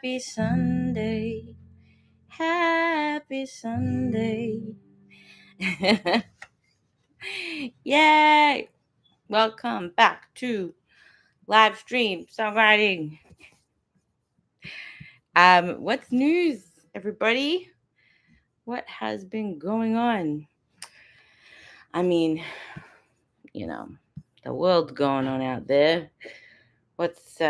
Happy Sunday. Happy Sunday. Yay! Welcome back to live stream songwriting. What's news, everybody? What has been going on? I mean, you know, the world's going on out there. What's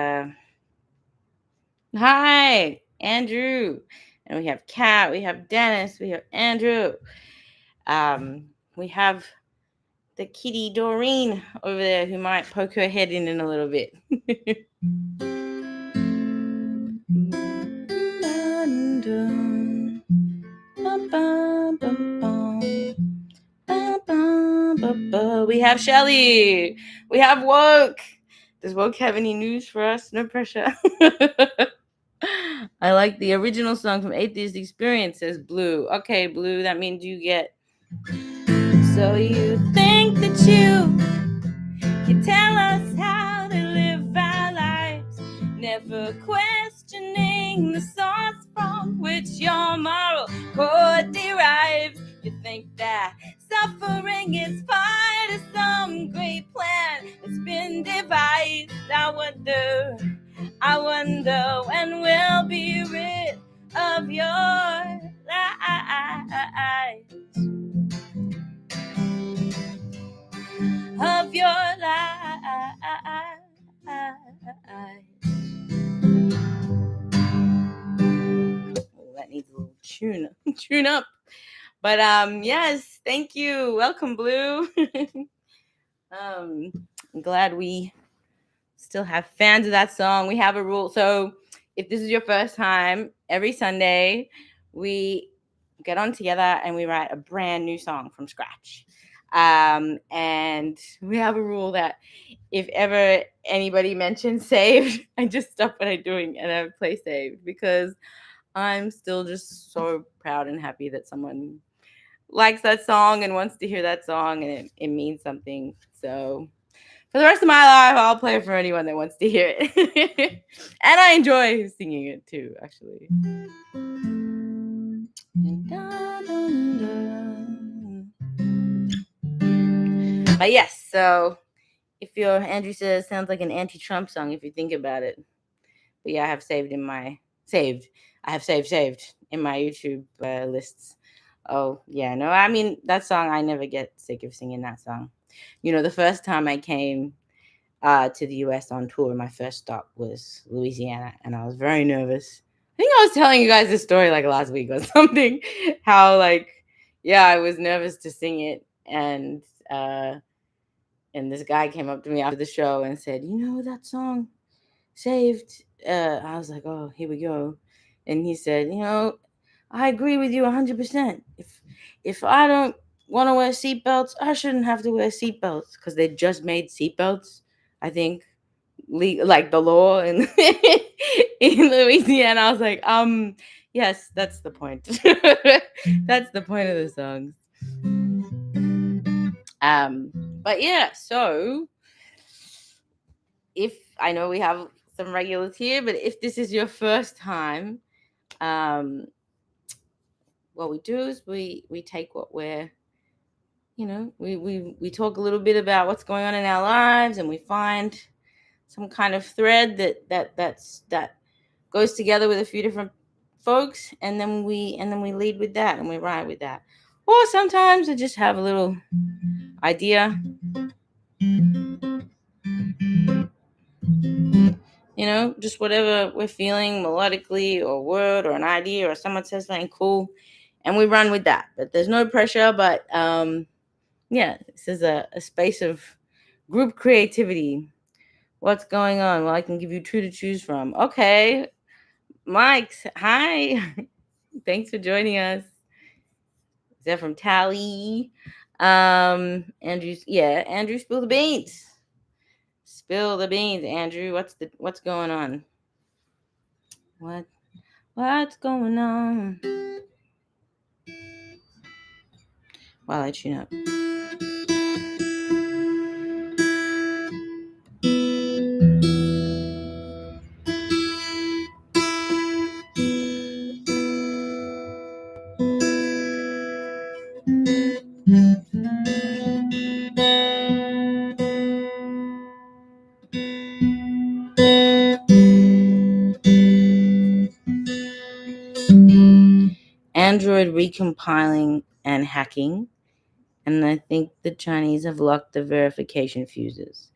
Hi, Andrew. And we have Kat, we have Dennis, we have Andrew. We have the kitty Doreen over there who might poke her head in a little bit. We have Shelley. We have Woke. Does Woke have any news for us? No pressure. I like the original song from Atheist Experience, says Blue. Okay, Blue, that means you get. So you think that you can tell us how to live our lives, never questioning the source from which your moral code derives. You think that suffering is part of some great plan that's been devised. I wonder when we'll be rid of your lies. Of your life. Oh, that needs a little tune up. But yes, thank you. Welcome, Blue. I'm glad we still have fans of that song. We have a rule. So if this is your first time, every Sunday we get on together and we write a brand new song from scratch. And we have a rule that if ever anybody mentions saved, I just stop what I'm doing and I play saved, because I'm still just so proud and happy that someone likes that song and wants to hear that song, and it means something. So for the rest of my life, I'll play it for anyone that wants to hear it. And I enjoy singing it too, actually. But yes, so if your Andrew says sounds like an anti-Trump song if you think about it. But yeah, I have saved in my saved in my YouTube lists. Oh yeah, no, I mean that song, I never get sick of singing that song. You know, the first time I came to the US on tour, my first stop was Louisiana, and I was very nervous. I think I was telling you guys this story like last week or something, how like, yeah, I was nervous to sing it, and this guy came up to me after the show and said, you know that song, Saved? I was like, oh, here we go. And he said, you know, I agree with you 100%. If I don't want to wear seatbelts, I shouldn't have to wear seatbelts, because they just made seatbelts, I think, like the law in in Louisiana. I was like, yes, that's the point. That's the point of the songs. But yeah, so if I know we have some regulars here, but if this is your first time, what we do is we take what we're, you know, we talk a little bit about what's going on in our lives, and we find some kind of thread that goes together with a few different folks, and then we lead with that and we ride with that. Or sometimes I just have a little idea, you know, just whatever we're feeling melodically, or word, or an idea, or someone says something cool, and we run with that. But there's no pressure. But yeah, this is a space of group creativity. What's going on? Well, I can give you two to choose from. Okay, Mike, hi. Thanks for joining us. Is that from Tally? Andrew, spill the beans. Spill the beans, Andrew. What's going on? What's going on? While I tune up. Android recompiling and hacking, and I think the Chinese have locked the verification fuses.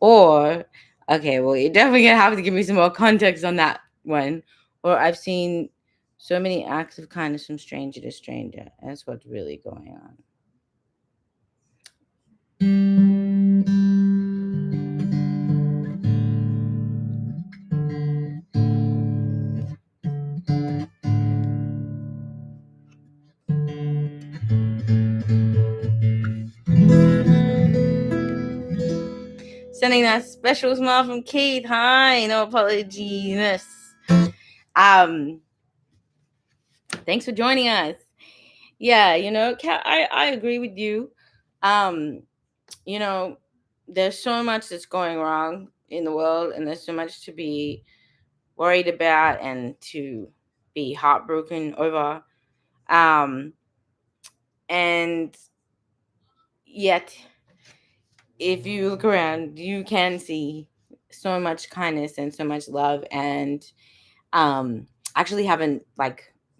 Or, okay, well, you're definitely gonna have to give me some more context on that one. Or I've seen so many acts of kindness from stranger to stranger. That's what's really going on. Sending that special smile from Kate. Hi, no apologies. Thanks for joining us. Yeah, Kat, I agree with you. Um, there's so much that's going wrong in the world, and there's so much to be worried about and to be heartbroken over. And yet, if you look around, you can see so much kindness and so much love. And actually haven't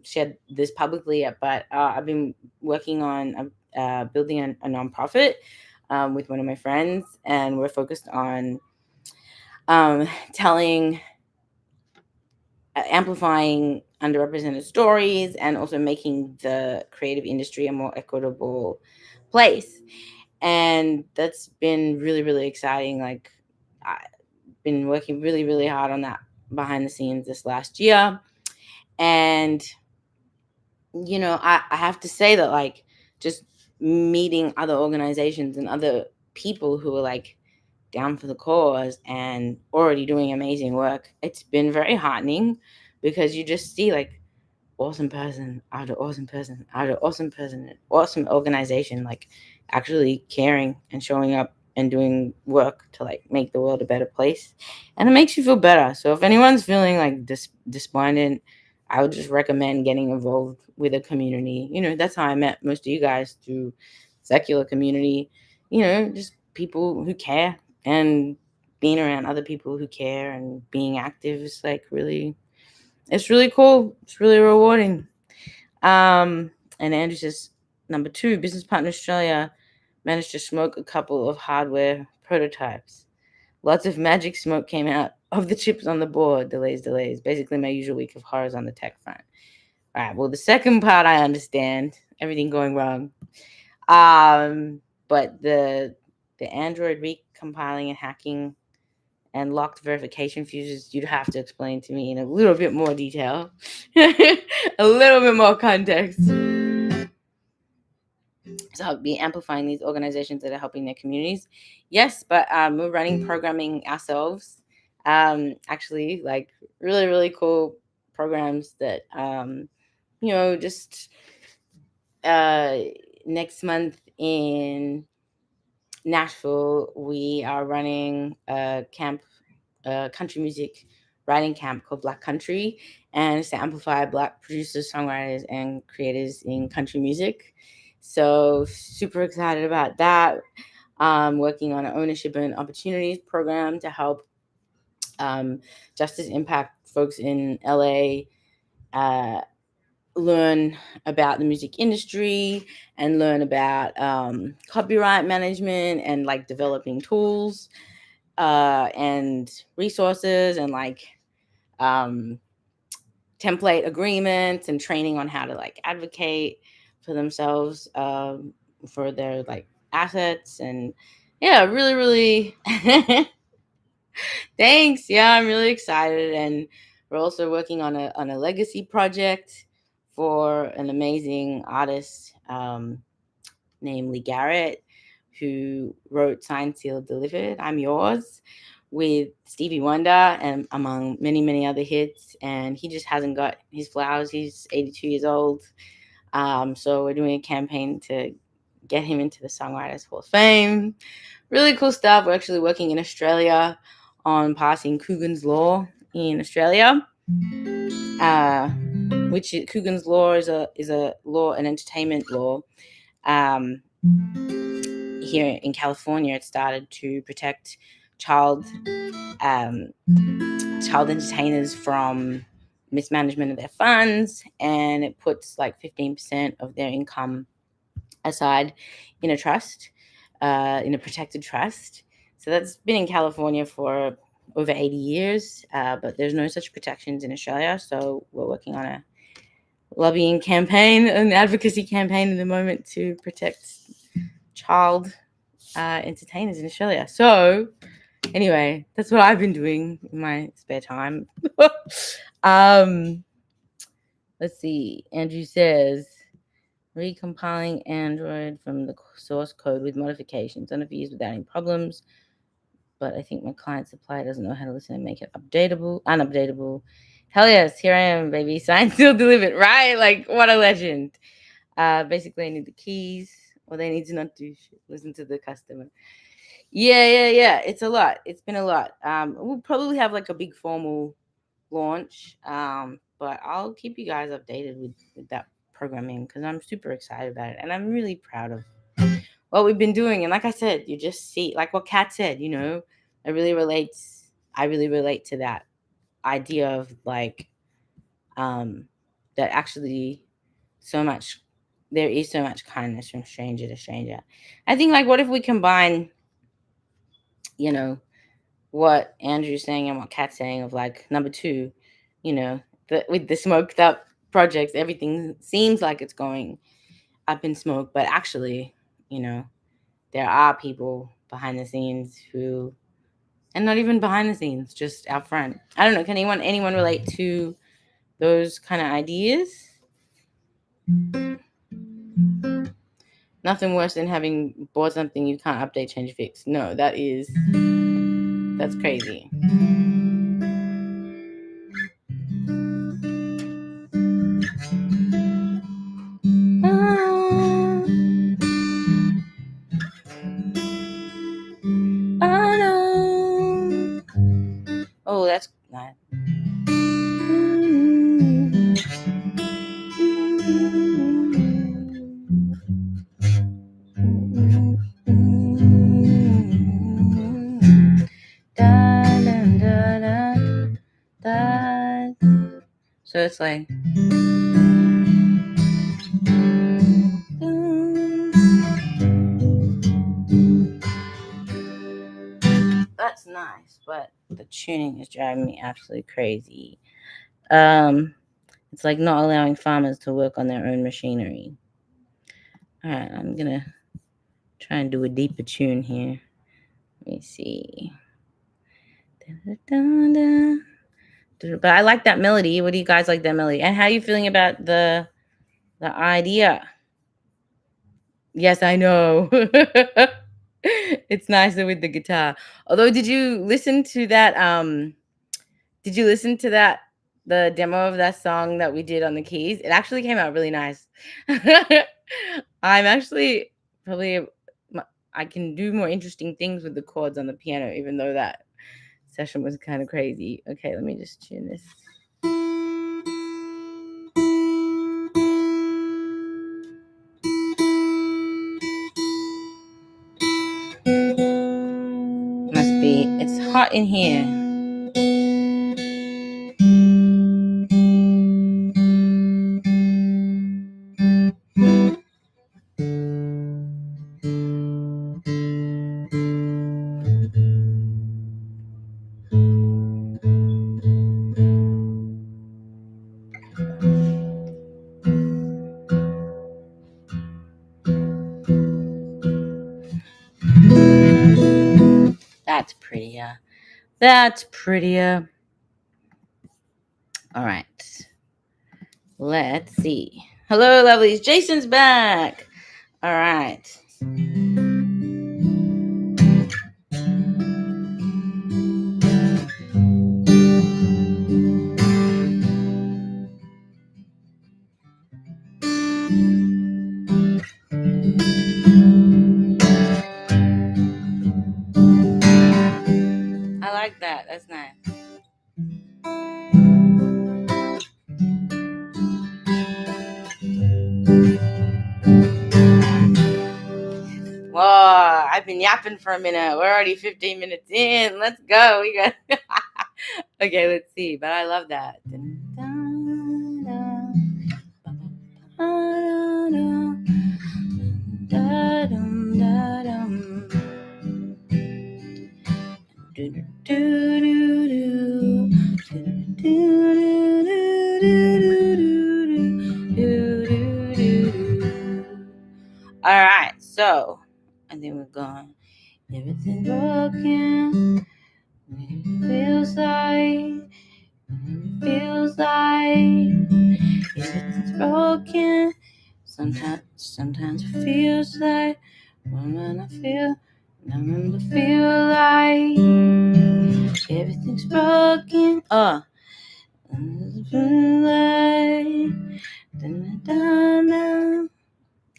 shared this publicly yet, but I've been working on building a nonprofit with one of my friends, and we're focused on amplifying underrepresented stories and also making the creative industry a more equitable place. And that's been really, really exciting. Like, I've been working really, really hard on that behind the scenes this last year. And, I have to say that, just meeting other organizations and other people who are down for the cause and already doing amazing work, it's been very heartening, because you just see awesome person after awesome person after awesome person, awesome organization, actually caring and showing up and doing work to make the world a better place. And it makes you feel better. So if anyone's feeling despondent, I would just recommend getting involved with a community. That's how I met most of you guys, through secular community. Just people who care, and being around other people who care and being active is it's really cool. It's really rewarding. And Andrew says, number 2, Business Partner Australia managed to smoke a couple of hardware prototypes. Lots of magic smoke came out of the chips on the board. Delays. Basically my usual week of horrors on the tech front. All right. Well, the second part I understand. Everything going wrong. But the Android recompiling and hacking and locked verification fuses, you'd have to explain to me in a little bit more detail. A little bit more context. So I'll be amplifying these organizations that are helping their communities. Yes, but we're running programming ourselves. Actually, really, really cool programs that, just next month in Nashville, we are running a camp, country music writing camp called Black Country, and it's to amplify Black producers, songwriters, and creators in country music. So super excited about that. Working on an ownership and opportunities program to help justice impact folks in LA learn about the music industry and learn about copyright management and developing tools and resources and template agreements and training on how to advocate for themselves, for their assets. And yeah, really, really thanks. Yeah, I'm really excited. And we're also working on a legacy project for an amazing artist, named Lee Garrett, who wrote Signed, Sealed, Delivered, I'm Yours, with Stevie Wonder, and among many, many other hits. And he just hasn't got his flowers. He's 82 years old. So we're doing a campaign to get him into the Songwriters Hall of Fame. Really cool stuff. We're actually working in Australia on passing Coogan's Law in Australia. Which Coogan's Law is a law, an entertainment law. Here in California, it started to protect child entertainers from mismanagement of their funds, and it puts like 15% of their income aside in a trust, in a protected trust. So that's been in California for over 80 years, but there's no such protections in Australia. So we're working on a lobbying campaign, an advocacy campaign at the moment to protect child entertainers in Australia. So anyway, that's what I've been doing in my spare time. Let's see. Andrew says, recompiling Android from the source code with modifications. Done it for years without any problems. But I think my client supplier doesn't know how to listen and make it unupdatable. Hell yes, here I am, baby. Signed, sealed, delivered. Right? Like, what a legend. Basically, I need the keys. Or they need to not do shit. Listen to the customer. Yeah. It's a lot. It's been a lot. We'll probably have like a big formal launch. But I'll keep you guys updated with that programming because I'm super excited about it. And I'm really proud of what we've been doing. And like I said, you just see, like what Kat said, I really relate to that idea of like, that actually there is so much kindness from stranger to stranger. I think like, what if we combine, what Andrew's saying and what Kat's saying of like number two, with the smoked up projects, everything seems like it's going up in smoke, but actually, there are people behind the scenes and not even behind the scenes, just out front. I don't know. Can anyone relate to those kind of ideas? Nothing worse than having bought something you can't update, change, fix. No, that's crazy. Oh no. Oh, that's nice. So it's like, that's nice, but the tuning is driving me absolutely crazy. It's like not allowing farmers to work on their own machinery. All right, I'm gonna try and do a deeper tune here. Let me see. But I like that melody. What do you guys like that melody? And how are you feeling about the idea? Yes, I know. It's nicer with the guitar. Although, did you listen to that? The demo of that song that we did on the keys? It actually came out really nice. I'm actually probably I can do more interesting things with the chords on the piano, even though that session was kind of crazy. Okay, let me just tune this. It's hot in here. That's prettier. All right. Let's see. Hello, lovelies. Jason's back. All right. I like that. That's nice. Whoa, I've been yapping for a minute. We're already 15 minutes in. Let's go. We got Okay, let's see. But I love that. All right, so I think we're gone. Everything's broken. Feels like everything's broken. Sometimes it feels like when I feel like everything's broken.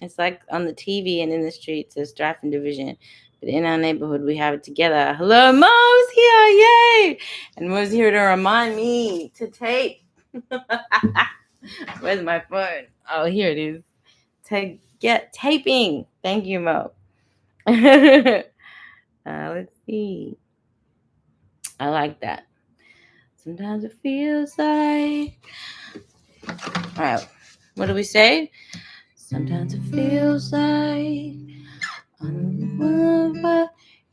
It's like on the TV and in the streets, there's strife and division. But in our neighborhood, we have it together. Hello, Mo's here, yay! And Mo's here to remind me to tape. Where's my phone? Oh, here it is. To get taping. Thank you, Mo. Let's see. I like that. Sometimes it feels like. All right. What do we say? Sometimes it feels like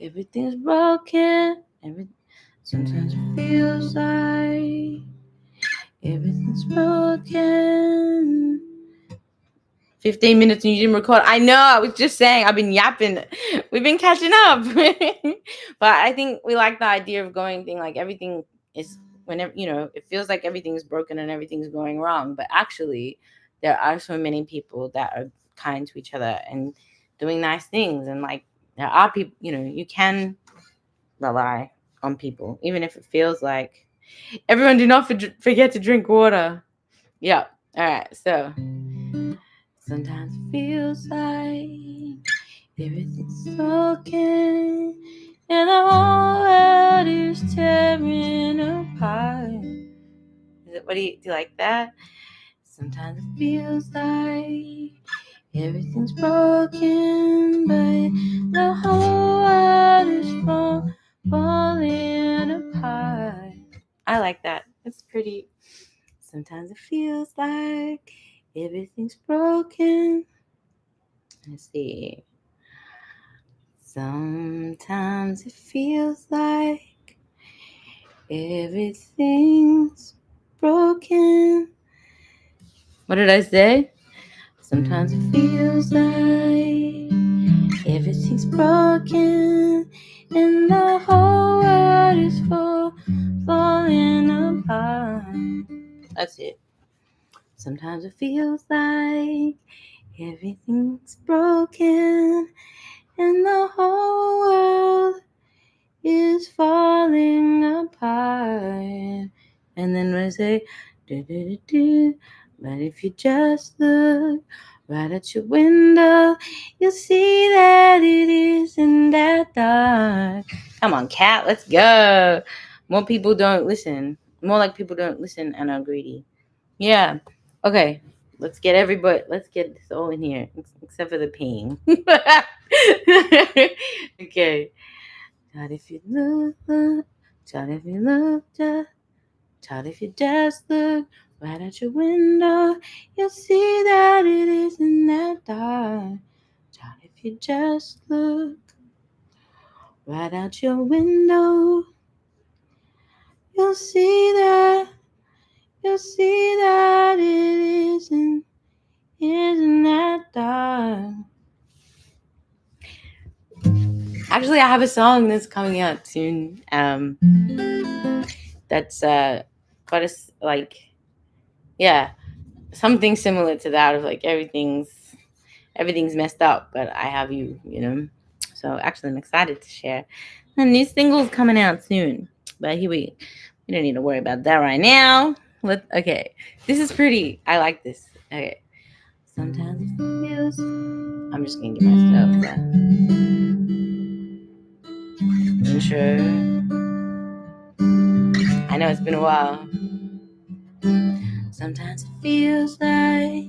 everything's broken. Sometimes it feels like everything's broken. 15 minutes and you didn't record. I know, I was just saying, I've been yapping. We've been catching up. But I think we like the idea of going thing like everything is whenever, it feels like everything's broken and everything's going wrong. But actually, there are so many people that are kind to each other and doing nice things. And like, there are people, you can rely on people, even if it feels like everyone do not forget to drink water. Yeah. All right. So sometimes it feels like everything's broken and the whole world is tearing apart. What do you like that? Sometimes it feels like everything's broken, but the whole world is falling apart. I like that. It's pretty. Sometimes it feels like everything's broken. Let's see. Sometimes it feels like everything's broken. What did I say? Sometimes it feels like everything's broken and the whole world is falling apart. That's it. Sometimes it feels like everything's broken and the whole world is falling apart. And then we say, do. But if you just look right at your window, you'll see that it isn't that dark. Come on, cat, let's go. More people don't listen. More like people don't listen and are greedy. Yeah. Okay. Let's get this all in here, except for the peeing. Okay. Child, if you look, child, if you look, child, if you just look right at your window, you'll see that it isn't that dark. Child, if you just look right out your window, you'll see that it isn't that dark. Actually, I have a song that's coming out soon. That's quite something similar to that of like everything's messed up, but I have you. So actually, I'm excited to share. And new single's coming out soon, but we don't need to worry about that right now. Okay, this is pretty. I like this. Okay, sometimes it feels. I'm just gonna give myself that intro. I know it's been a while. Sometimes it feels like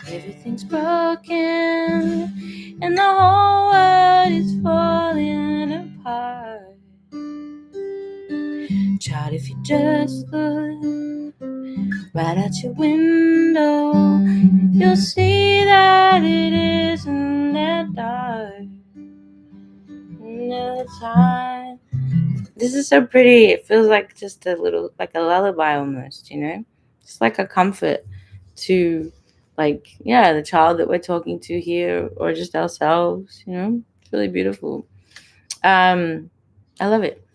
everything's broken and the whole world is falling apart. Child, if you just look right out your window, you'll see that it isn't that dark. Another time. This is so pretty. It feels like just a little, like a lullaby almost, Just like a comfort to, like, yeah, the child that we're talking to here, or just ourselves, It's really beautiful. I love it.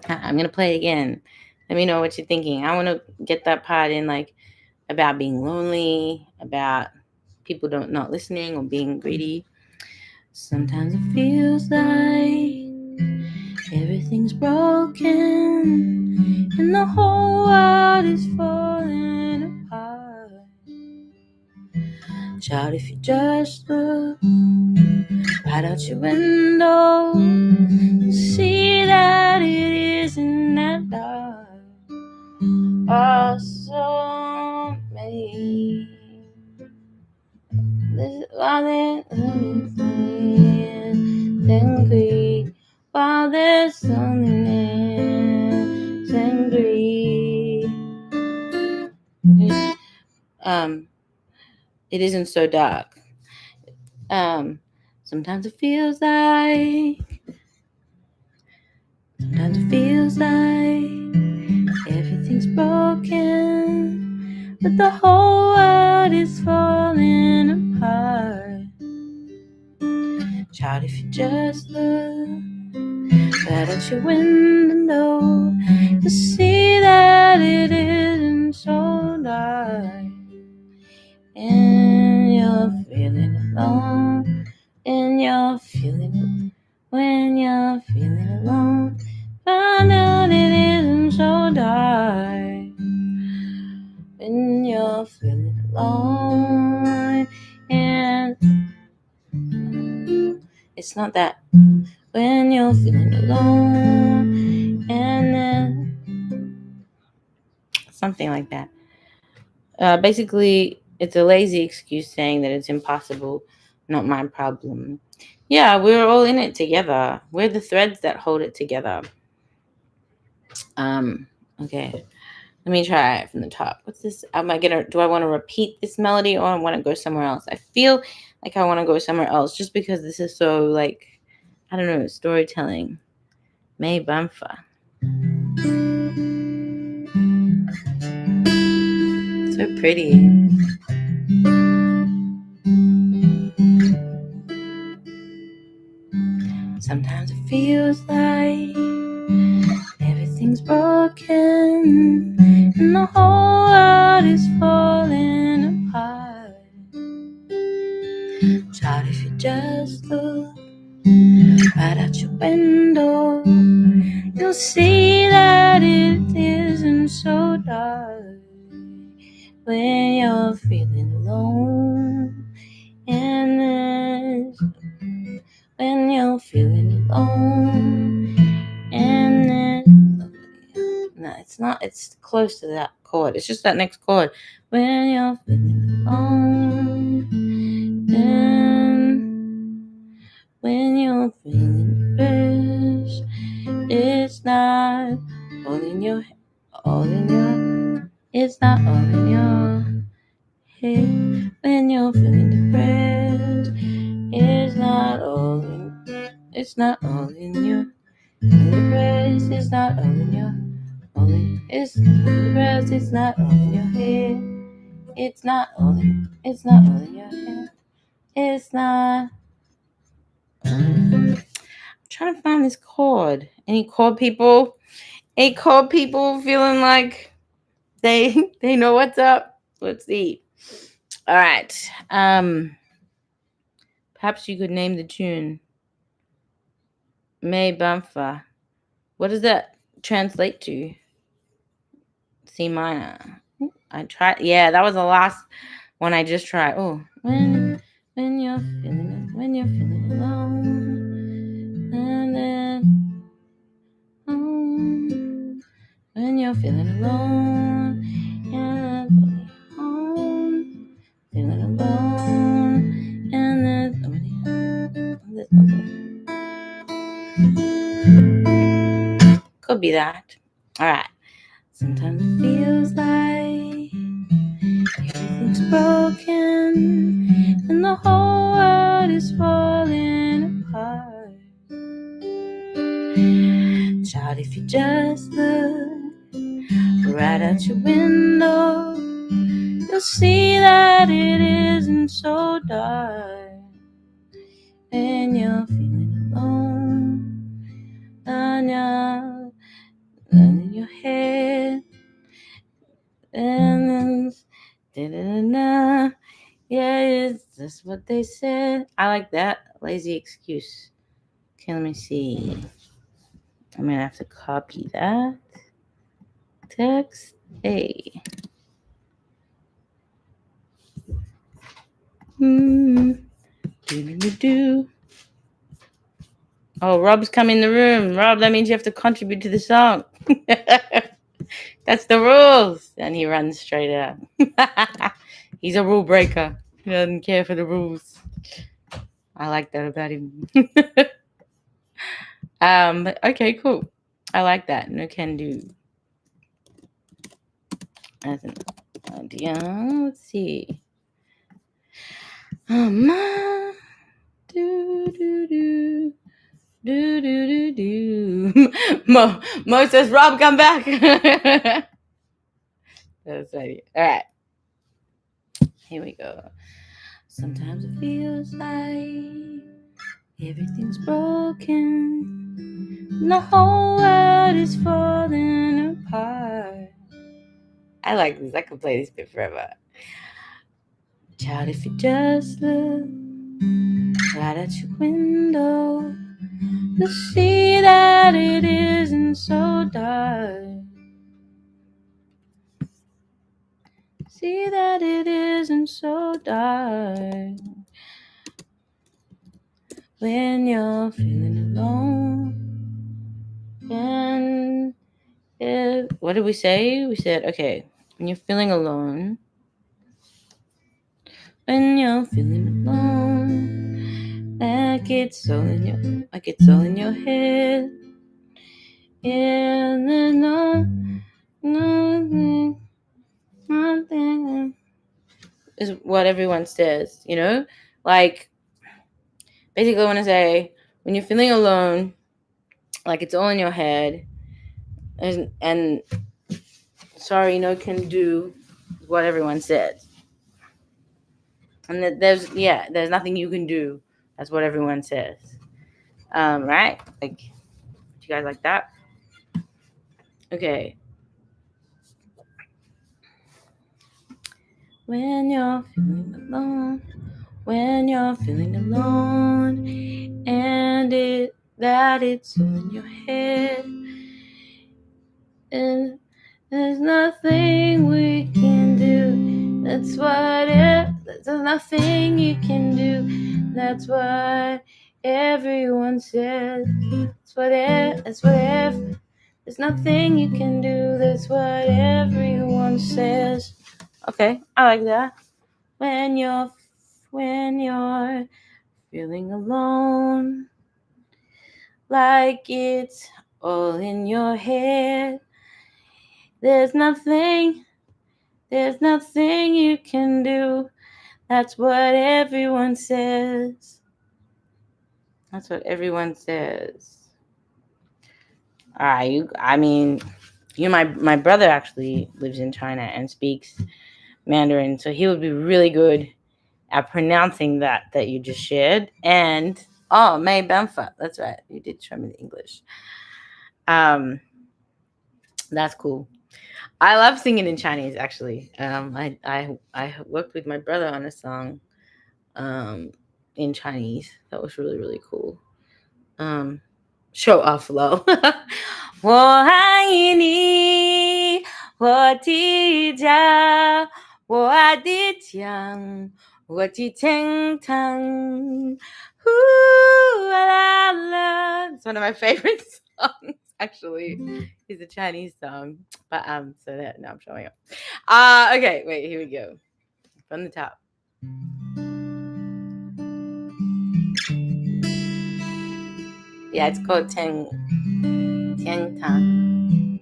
I'm gonna play it again. Let me know what you're thinking. I want to get that part in, like, about being lonely, about people not listening or being greedy. Sometimes it feels like everything's broken and the whole world is falling apart. Child, if you just look right out your window, you see that it isn't that dark. Oh, so many. This is why there's and greed, while there's loneliness and greed. It isn't so dark. Sometimes it feels like everything's broken, but the whole world is falling apart. Child, if you just look right at your window, you'll see that it isn't so dark. And you're feeling alone, and you're feeling when you're feeling alone, find out it isn't so dark. When you're feeling alone, and it's not that. When you're feeling alone, and then something like that. Basically, it's a lazy excuse saying that it's impossible, not my problem. Yeah, we're all in it together. We're the threads that hold it together. Okay. Let me try it from the top. What's this? Do I want to repeat this melody, or I want to go somewhere else? I feel like I want to go somewhere else just because this is so, like, I don't know, storytelling. May Bamfa. So pretty. Sometimes it feels like everything's broken and the whole world is falling apart. Child, if you just look right out your window, you'll see that it isn't so dark. When you're feeling alone, and when you're feeling alone, and then no, it's not. It's close to that chord. It's just that next chord. When you're feeling alone, and when you're feeling depressed, it's not all in your, it's not all in your head. When you're feeling depressed, it's not all in your, depressed, it's not all in your, it's depressed, it's not all in your head. It's not all in your head. It's not. I'm trying to find this chord. Any chord people? Any chord people feeling like they know what's up? Let's see. All right. Perhaps you could name the tune. May Bamfa. What does that translate to? C minor. I tried. Yeah, that was the last one I just tried. Oh, when you're feeling alone, and then when you're feeling alone, and feeling alone, and then could be that. All right. Sometimes it feels like broken and the whole world is falling apart. Child, if you just look right out your window, you'll see that it isn't so dark. And you're feeling alone, and you're in your head, and then da-da-da-da. Yeah, it's just what they said. I like that. Lazy excuse. Okay, let me see. I'm gonna have to copy that. Text A. Do. Oh, Rob's come in the room. Rob, that means you have to contribute to the song. That's the rules. And he runs straight out. He's a rule breaker. He doesn't care for the rules. I like that about him. Okay, cool. I like that. No can do. As an idea. Let's see. Do. Mo says, Rob, come back. That's funny. All right. Here we go. Sometimes it feels like everything's broken. The whole world is falling apart. I like this. I could play this bit forever. Child, if you just look right at your window, you'll see that it isn't so dark. See that it isn't so dark. When you're feeling alone. And what did we say? We said, okay, when you're feeling alone. When you're feeling alone, like it's all in your head. And there's nothing is what everyone says, you know? Like, basically I want to say, when you're feeling alone, like it's all in your head, and sorry, no can do what everyone says. And that there's nothing you can do. That's what everyone says. Right? Like, you guys like that? Okay. When you're feeling alone, and it's all in your head, and there's nothing we can do. There's nothing you can do. That's what everyone says. That's what there's nothing you can do. That's what everyone says. Okay, I like that. When you're feeling alone, like it's all in your head, there's nothing you can do. That's what everyone says. That's what everyone says. All right, my brother actually lives in China and speaks Mandarin, so he would be really good at pronouncing that you just shared. And May Benfa, that's right, you did show me the English. That's cool. I love singing in Chinese, actually. I worked with my brother on a song in Chinese. That was really, really cool. Show off low. 我爱你，我的家，我爱的家，我的天堂。Ooh, la, la. It's one of my favorite songs, actually. It's a Chinese song. But so that now I'm showing up. Okay, wait, here we go. From the top. Yeah, it's called Tian Tang.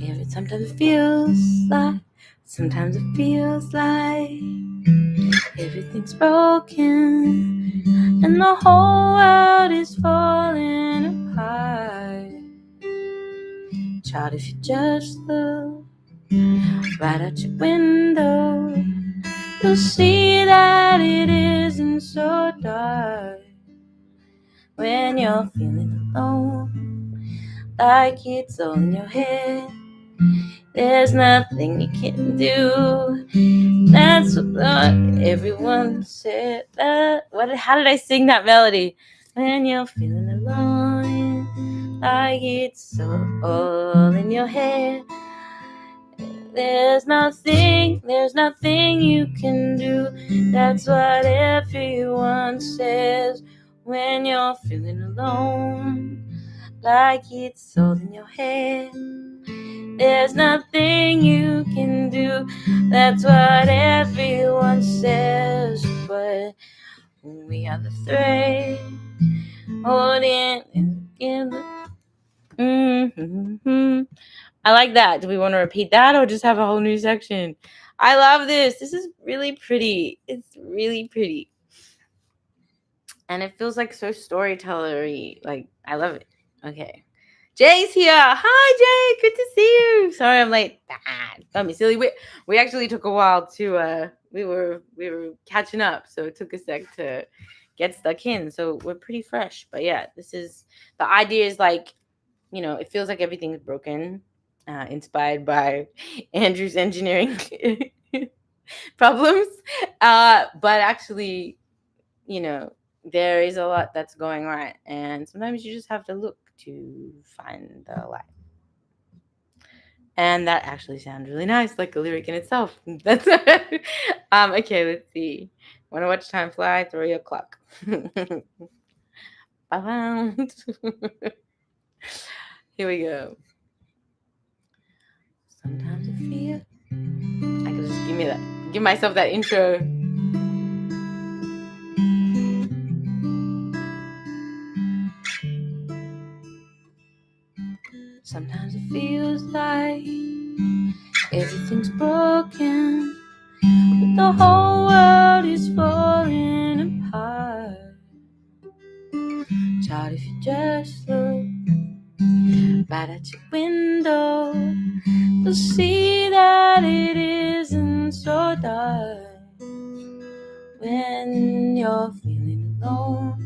Every Sometimes it feels like everything's broken and the whole world is falling apart. Child, if you just look right out your window, you'll see that it isn't so dark. When you're feeling alone, like it's all in your head, there's nothing you can do. That's what everyone said. How did I sing that melody? When you're feeling alone, like it's all in your head, there's nothing you can do. That's what everyone says. When you're feeling alone, like it's all in your head, there's nothing you can do. That's what everyone says. But we are the thread holding together. I like that. Do we want to repeat that or just have a whole new section? I love this. This is really pretty. It's really pretty. And it feels like so storyteller-y. Like, I love it. Okay. Jay's here. Hi, Jay. Good to see you. Sorry I'm late. Don't be silly. We actually took a while to we were catching up, so it took a sec to get stuck in. So we're pretty fresh. But yeah, this is the idea is like, you know, it feels like everything's broken, inspired by Andrew's engineering problems. But actually, you know, there is a lot that's going right, and sometimes you just have to look to find the light. And that actually sounds really nice, like a lyric in itself. That's okay. Let's see. Want to watch time fly? 3 o'clock. Here we go. Sometimes I feel I can just give myself that intro. Sometimes it feels like everything's broken, but the whole world is falling apart. Child, if you just look right at your window, you'll see that it isn't so dark. When you're feeling alone,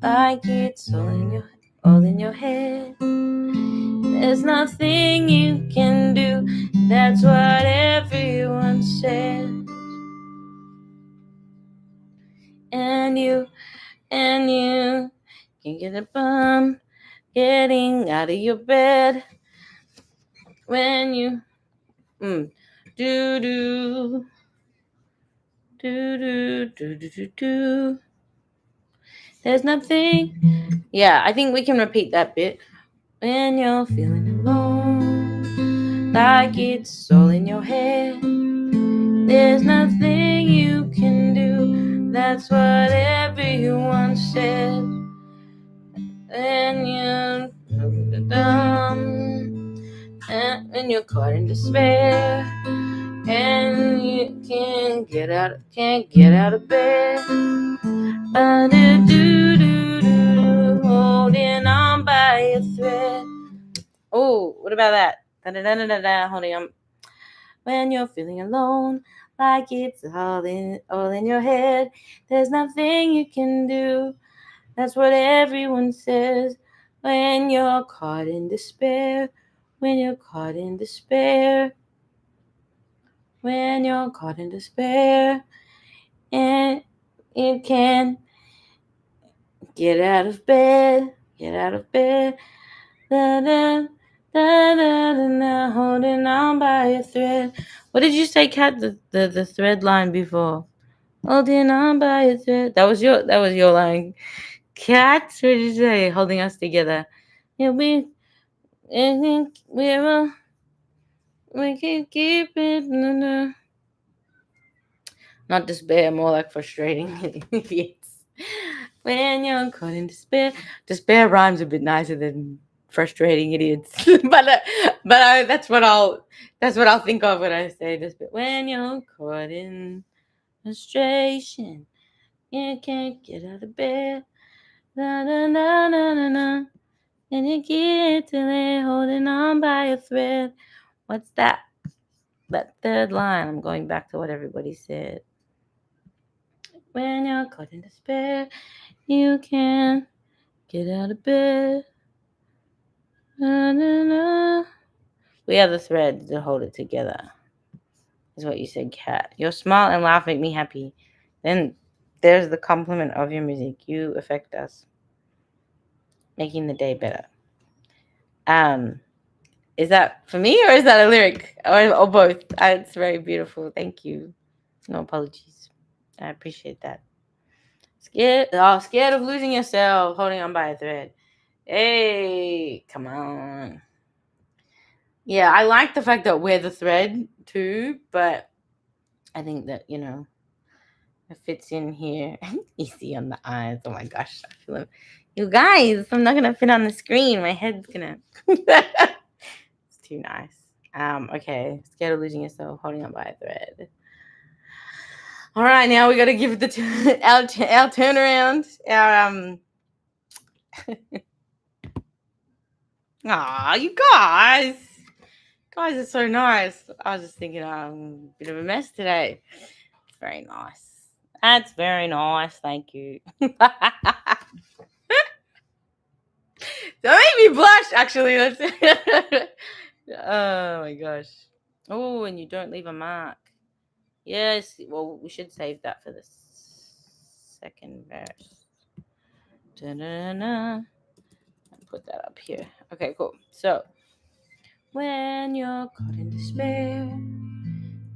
like it's all in your head, there's nothing you can do. That's what everyone says. And you can get a bump getting out of your bed when you do do do do do do do do. There's nothing. Yeah, I think we can repeat that bit. When you're feeling alone, like it's all in your head, there's nothing you can do. That's what everyone says. When you're when you're caught in despair, and you can't get out of bed, holding on by a thread. Oh, what about that? Holding on. When you're feeling alone, like it's all in your head, there's nothing you can do. That's what everyone says. When you're caught in despair, when you're caught in despair, when you're caught in despair, and you can't get out of bed, da, da, da, holding on by a thread. What did you say, Kat? The thread line before. Holding on by a thread. That was your line. Kat, what did you say? Holding us together. Yeah, we can keep it. No. Not despair, more like frustrating. Yes. When you're caught in despair. Despair rhymes a bit nicer than frustrating idiots. but that's what I'll think of when I say this bit. When you're caught in frustration, you can't get out of bed. Na na na na na na. And you get to there holding on by a thread. What's that? That third line. I'm going back to what everybody said. When you're caught in despair, you can't get out of bed. Na, na, na. We have the thread to hold it together. Is what you said, Kat. Your smile and laugh make me happy. Then there's the compliment of your music. You affect us, making the day better. Is that for me or is that a lyric or both? It's very beautiful. Thank you. No apologies. I appreciate that. Scared of losing yourself, holding on by a thread. Hey, come on. Yeah, I like the fact that we're the thread too, but I think that, it fits in here. Easy on the eyes. Oh my gosh, I feel it. You guys, I'm not gonna fit on the screen. My head's gonna. It's too nice. Okay. Scared of losing yourself, holding on by a thread. All right, now we gotta give our turnaround. Aw, you guys. Guys are so nice. I was just thinking I'm a bit of a mess today. It's very nice. That's very nice. Thank you. Don't make me blush, actually. Oh my gosh. Oh, and you don't leave a mark. Yes. Well, we should save that for the second verse. Da-da-da-da. Put that up here. Okay, cool. So, when you're caught in despair,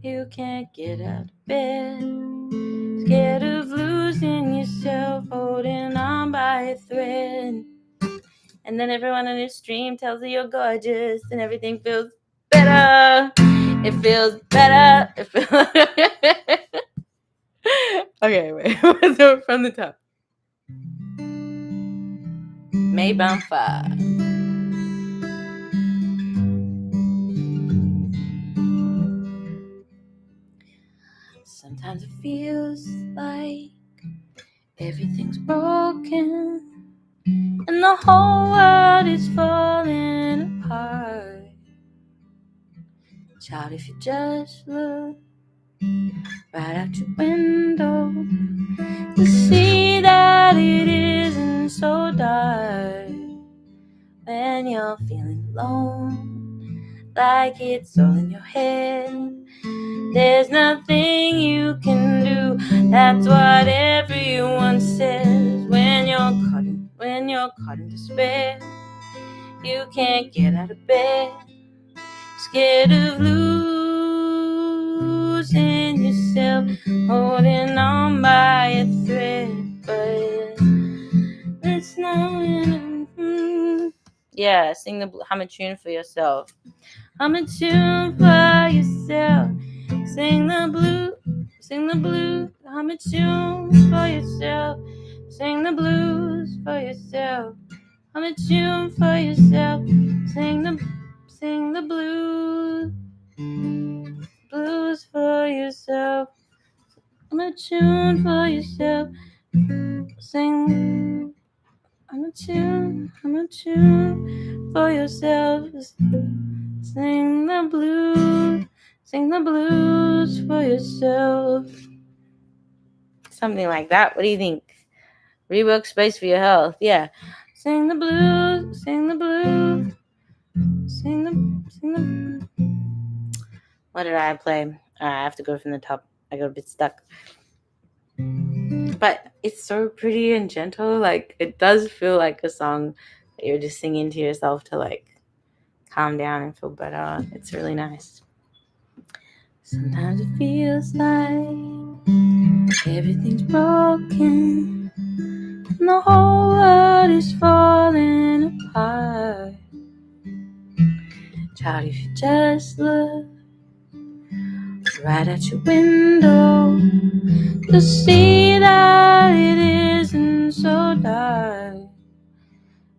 you can't get out of bed. Scared of losing yourself, holding on by a thread. And then everyone in your stream tells you you're gorgeous and everything feels better. It feels better. Okay, wait. Let's do it from the top. May Bonfire. Sometimes it feels like everything's broken and the whole world is falling apart. Child, if you just look right out your window, you see that it isn't so dark. When you're feeling alone, like it's all in your head, there's nothing you can do. That's what everyone says. When you're caught in despair, you can't get out of bed. Scared of losing yourself, holding on by a thread, but it's not. Yeah, hum a tune for yourself. Hum a tune for yourself. Sing the blue, hum a tune for yourself. Sing the blues for yourself. Hum a tune for yourself. Sing the blues for yourself. Hum a tune for yourself. Sing. Hum a tune for yourself. Sing the blues for yourself. Something like that. What do you think? Rework space for your health. Yeah. Sing the blues, sing the blues, sing the. What did I play? I have to go from the top. I got a bit stuck. But it's so pretty and gentle. Like, it does feel like a song that you're just singing to yourself to, like, calm down and feel better. It's really nice. Sometimes it feels like everything's broken and the whole world is falling apart. Child, if you just look right at your window, you'll see that it isn't so dark.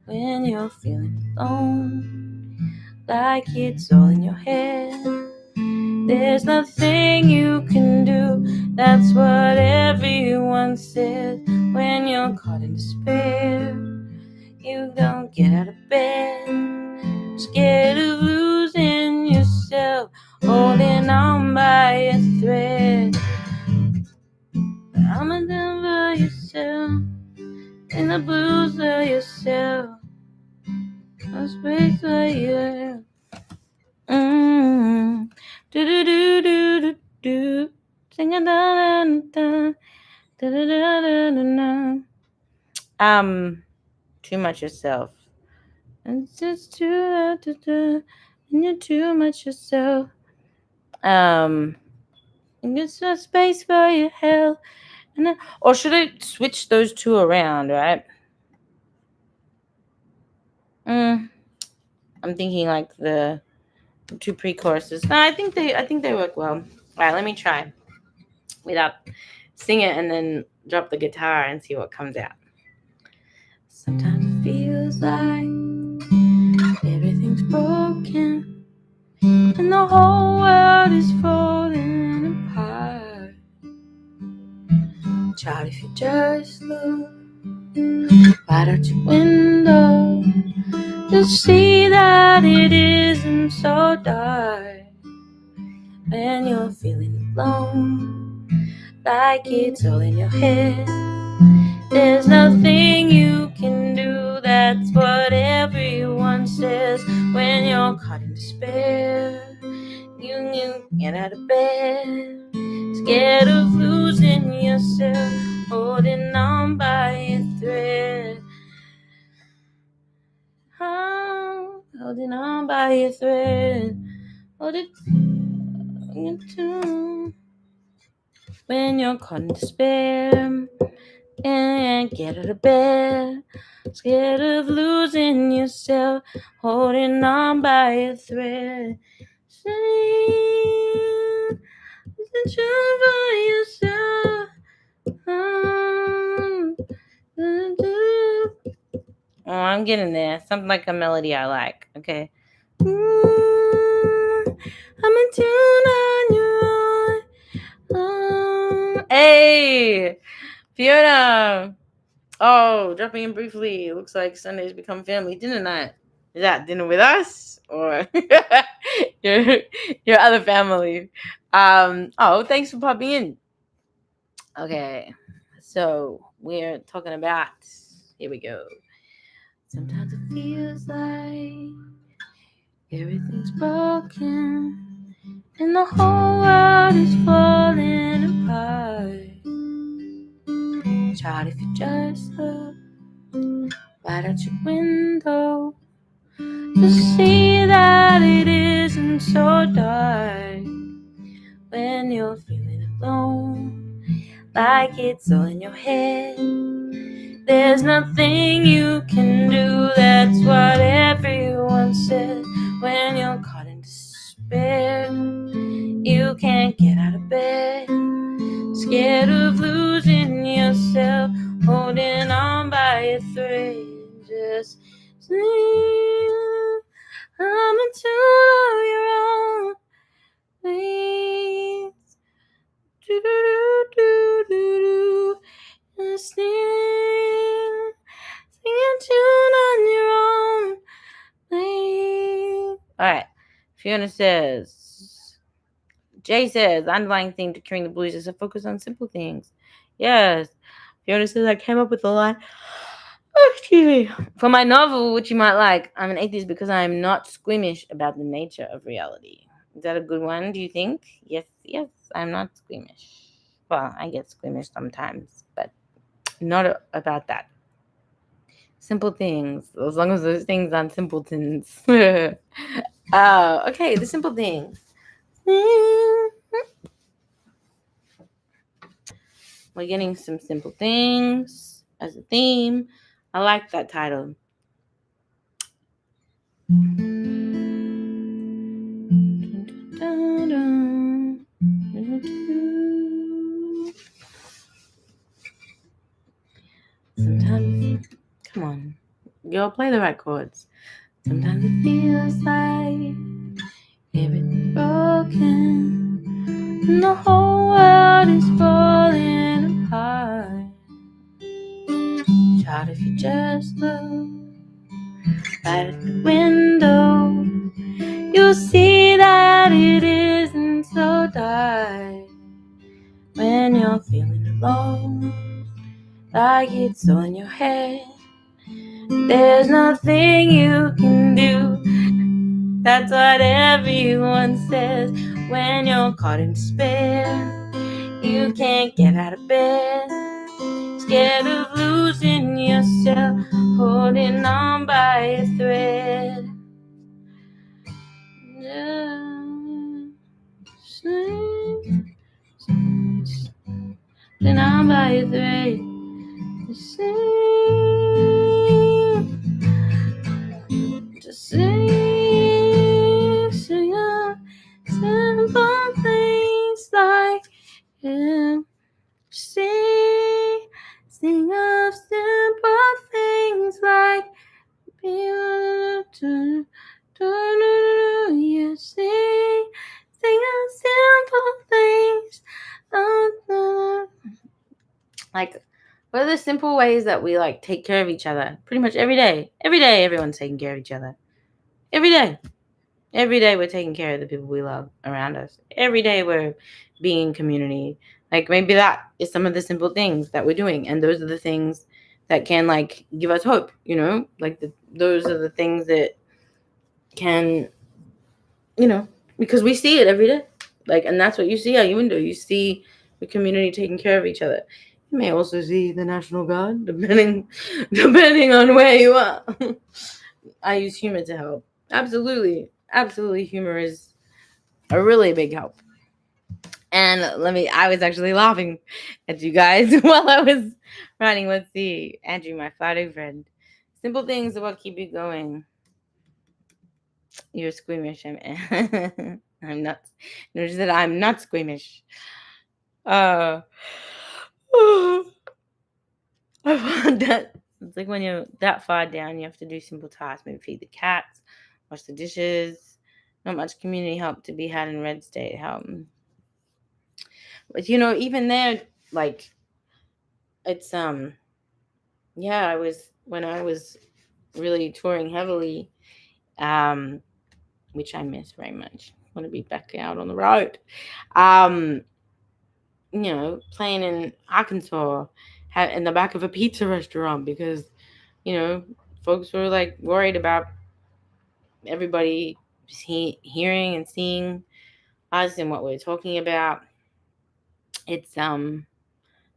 When you're feeling alone, like it's all in your head. There's nothing you can do, that's what everyone says. When you're caught in despair, you don't get out of bed, scared of losing yourself, holding on by a thread. I'm a down by yourself, in the blues of yourself, no space for you. Do do do do do do, sing a da da da da da da da da. Too much yourself. It's just too da da da, and you're too much yourself. And it's no space for your hell. And then, or should I switch those two around? Right. I'm thinking like the two pre-choruses. No, I think they work well. All right, let me try without sing it and then drop the guitar and see what comes out. Sometimes it feels like everything's broken and the whole world is falling apart. Child, if you just look right out your window, you'll see that it isn't so dark. When you're feeling alone, like it's all in your head, there's nothing you can do, that's what everyone says. When you're caught in despair, you get out of bed, scared of losing yourself, holding on by a thread. Holding on by a thread. When you're caught in despair and get out of bed, scared of losing yourself, holding on by a thread. Sing the truth for yourself. Oh, I'm getting there. Something like a melody I like. Okay. I'm in tune on your own. Hey, Fiona. Oh, dropping in briefly. Looks like Sundays become family dinner night. Is that dinner with us or your other family? Oh, thanks for popping in. Okay, so we're talking about. Here we go. Sometimes it feels like everything's broken and the whole world is falling apart. Child, if you just look right out your window, you'll see that it isn't so dark. When you're feeling alone, like it's all in your head, there's nothing you can do, that's what everyone says. When you're caught in despair, you can't get out of bed, scared of losing yourself, holding on by a thread. Just sing, I'm in tune of your own ways. Do do do do do. Sing a tune on your own way. All right. Fiona says, Jay says, underlying theme to curing the blues is a focus on simple things. Yes. Fiona says, I came up with a line. Oh, excuse me. For my novel, which you might like, I'm an atheist because I'm not squeamish about the nature of reality. Is that a good one, do you think? Yes, I'm not squeamish. Well, I get squeamish sometimes, but not about that. Simple things, as long as those things aren't simpletons. Okay, the simple things. We're getting some simple things as a theme. I like that title. Sometimes, come on, girl, play the right chords. Sometimes it feels like everything's broken and the whole world is falling apart. Child, if you just look right at the window, you'll see that it isn't so dark. When you're feeling alone, like it's all in your head, there's nothing you can do. That's what everyone says. When you're caught in despair, you can't get out of bed, scared of losing yourself, holding on by a thread. Holding on by a thread. Sing of simple things like him. Sing of simple things like yeah, sing of simple things. Like, what are the simple ways that we like take care of each other? Pretty much every day. Every day, everyone's taking care of each other. Every day. Every day we're taking care of the people we love around us. Every day we're being community. Like, maybe that is some of the simple things that we're doing. And those are the things that can, like, give us hope, you know? Like, those are the things that can, you know, because we see it every day. Like, and that's what you see out your window. You see the community taking care of each other. You may also see the National Guard, depending on where you are. I use humor to help. Absolutely. Humor is a really big help. And I was actually laughing at you guys while I was writing. Let's see. Andrew, my flattery friend. Simple things are what keep you going. You're squeamish. I'm not. Notice that I'm not squeamish. I found that it's like when you're that far down, you have to do simple tasks. Maybe feed the cats, wash the dishes. Not much community help to be had in red state help. But you know, even there, like, it's yeah, when I was really touring heavily, which I miss very much. I want to be back out on the road. You know, playing in Arkansas in the back of a pizza restaurant because, you know, folks were like worried about everybody hearing and seeing us and what we're talking about. It's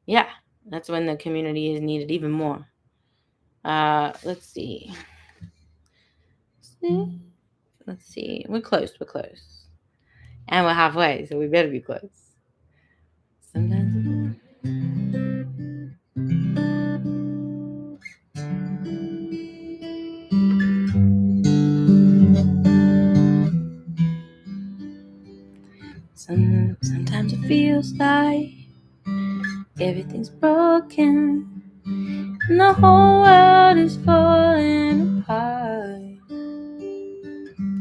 yeah, that's when the community is needed even more. Let's see. We're close, and we're halfway, so we better be close. Sometimes sometimes it feels like everything's broken and the whole world is falling apart.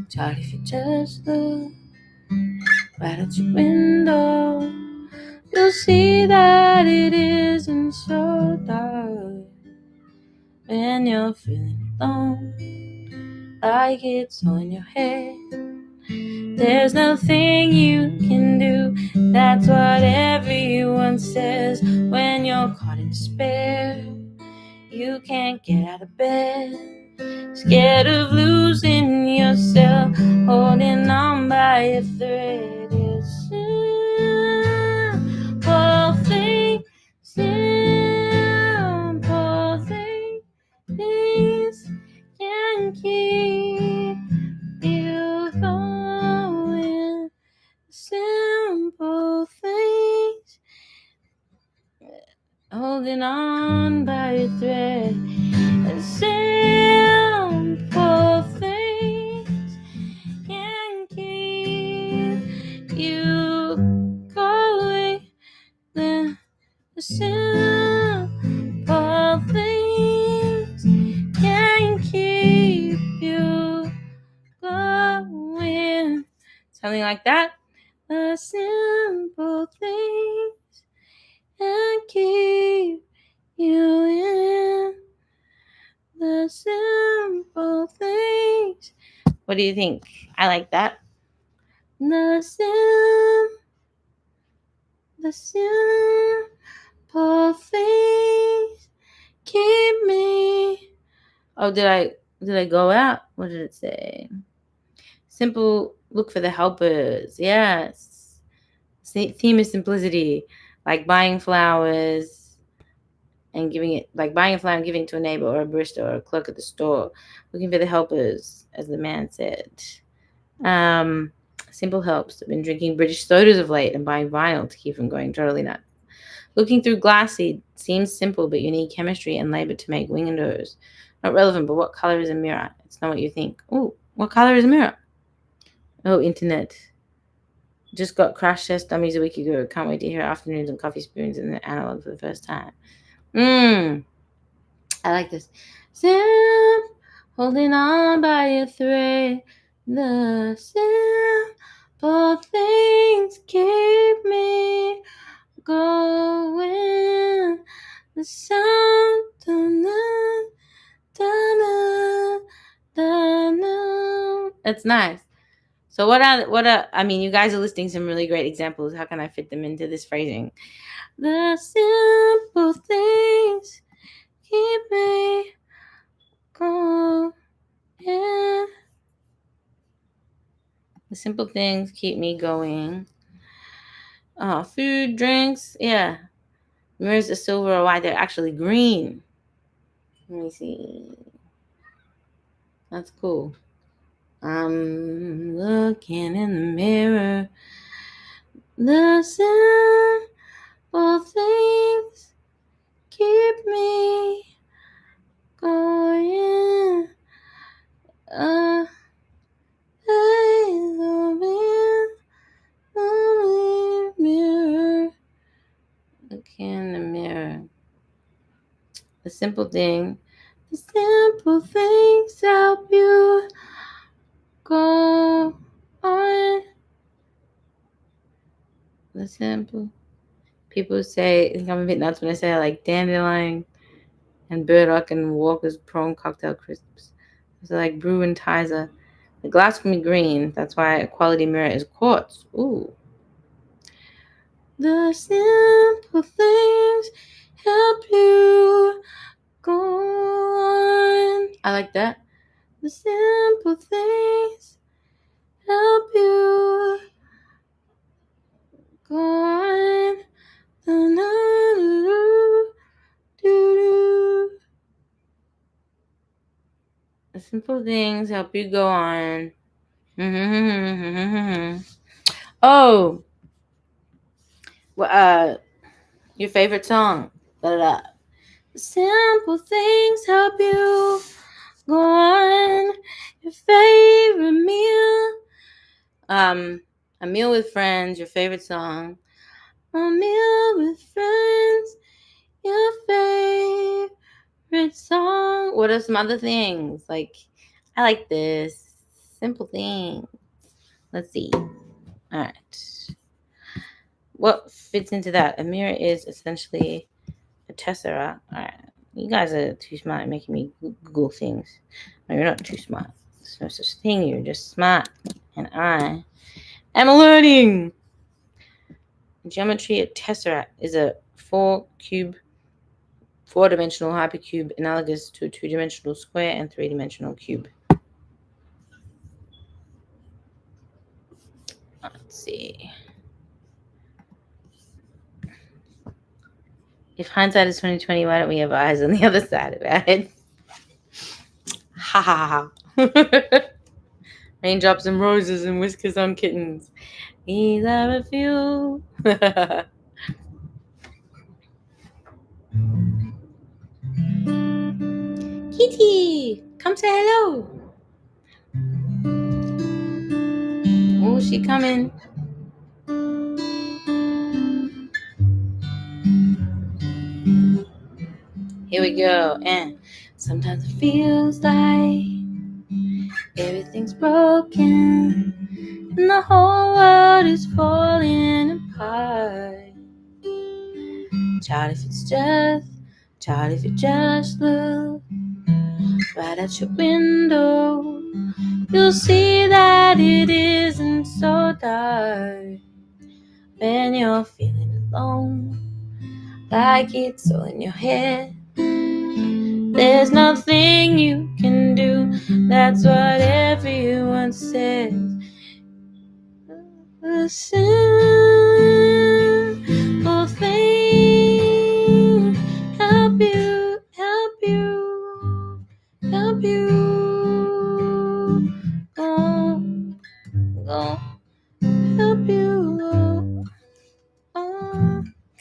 Child, if you just look right at your window, you'll see that it isn't so dark. When you're feeling alone, like it's all in your head, there's nothing you can do. That's what everyone says. When you're caught in despair, you can't get out of bed, scared of losing yourself, holding on by a thread. It's simple things, can keep you going. Simple things, holding on by a thread. Simple things can keep you going. The simple things can keep you Something like that. The simple things that keep you in. The simple things. What do you think? I like that. The simple things keep me. Oh, did I go out? What did it say? Simple, look for the helpers. Yes. Theme is simplicity. Like buying flowers and giving it, like buying a flower and giving it to a neighbor or a barista or a clerk at the store. Looking for the helpers, as the man said. Simple helps. I've been drinking British sodas of late and buying vinyl to keep from going totally nuts. Looking through glass seed seems simple, but you need chemistry and labor to make windows. Not relevant, but what color is a mirror? It's not what you think. Oh, what color is a mirror? Oh, internet. Just got crash test dummies a week ago. Can't wait to hear afternoons and coffee spoons in the analog for the first time. I like this. Sam, holding on by a thread. The simple things keep me going. The sound, That's nice. So I mean, you guys are listing some really great examples. How can I fit them into this phrasing? The simple things keep me going. The simple things keep me going. Oh, food, drinks, yeah. Mirrors are silver or white. They're actually green. Let me see. That's cool. I'm looking in the mirror. The simple things keep me going. Mirror. Look in the mirror. The simple things help you go on. The simple. People say, I think I'm a bit nuts when I say I like dandelion and burdock and Walker's prawn cocktail crisps. So like brew and Tizer. The glass can be green. That's why a quality mirror is quartz. Ooh. The simple things help you go on. I like that. The simple things help you go on. The simple things help you go on. Oh, well, your favorite song. The simple things help you go on. Your favorite meal. A meal with friends. Your favorite song. A meal with friends. Your favorite song. What are some other things? Like, I like this. Simple thing. Let's see. All right. What fits into that? A mirror is essentially a tesseract. All right. You guys are too smart at making me Google things. No, you're not too smart. There's no such thing. You're just smart. And I am learning. Geometry, a tesseract is a four-dimensional hypercube analogous to a two-dimensional square and three-dimensional cube. Let's see. If hindsight is 20/20, why don't we have eyes on the other side of our heads? Ha ha ha. Raindrops and roses and whiskers on kittens. These are a few. Kitty, come say hello. Oh, she coming. Here we go. And sometimes it feels like everything's broken. and the whole world is falling apart. Child, if you just look right at your window, you'll see that it isn't so dark. When you're feeling alone, like it's all in your head, there's nothing you can do. That's what everyone says. The simple thing help you go, help you go.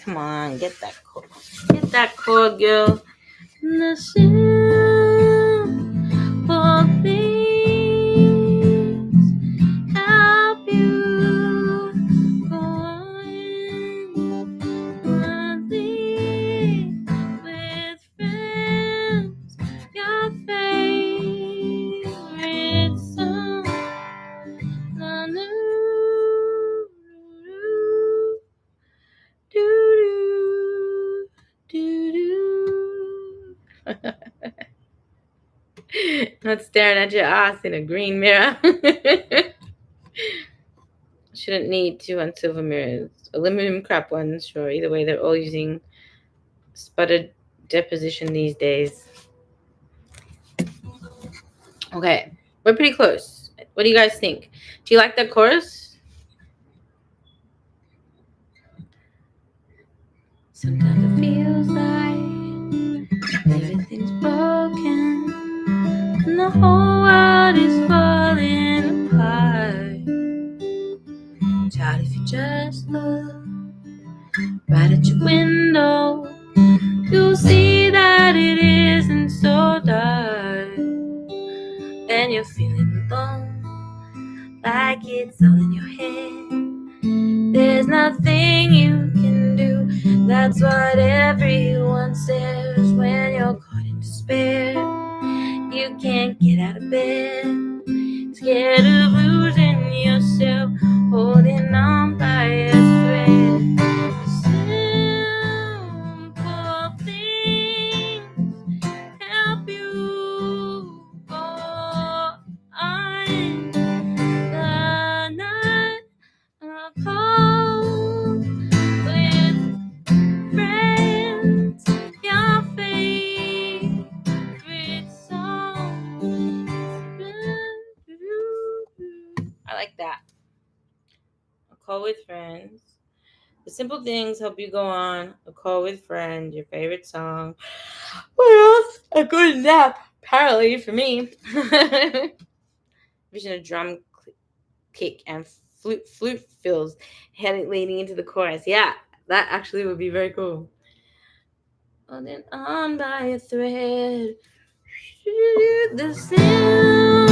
Come on, get that chord, girl. The simple things help you go on with friends. Your favorite song, the new Not staring at your ass in a green mirror. Shouldn't need 2 on silver mirrors. Aluminum crap ones, sure. Either way, they're all using sputtered deposition these days. Okay, we're pretty close. What do you guys think? Do you like that chorus? Sometimes it feels like everything's broken and the whole world is falling apart. Child, if you just look right at your window, you'll see that it isn't so dark. And you're feeling alone, like it's all in your head. There's nothing you can do. That's what everyone says when you're caught in despair. You can't get out of bed, scared of losing yourself, holding on by a thread. Simple things help you go on the night cold with friends. Your favorite song. I like that. A call with friends. The simple things help you go on. A call with friends. Your favorite song. What else? A good nap. Apparently for me. Vision a drum kick and flute fills heading leading into the chorus. Yeah, that actually would be very cool. Holding on by a thread. The simple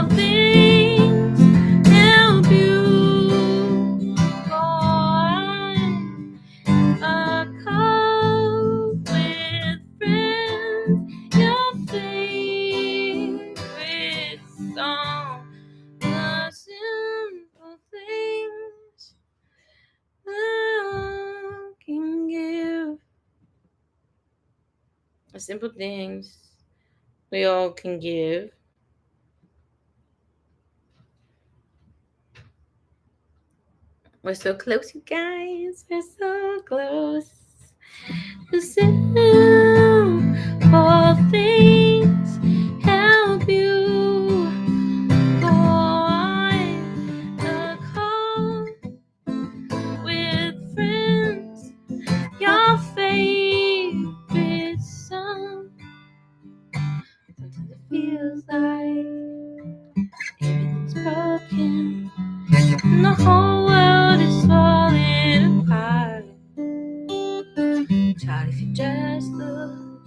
things help you go on a call with friends. Your favorite song. The simple things I can give. The simple things we all can give. We're so close, you guys. We're so close. The simple things help you go on a call with friends. Your favorite song. Sometimes it feels like everything's broken and the whole world is falling apart. Child, if you just look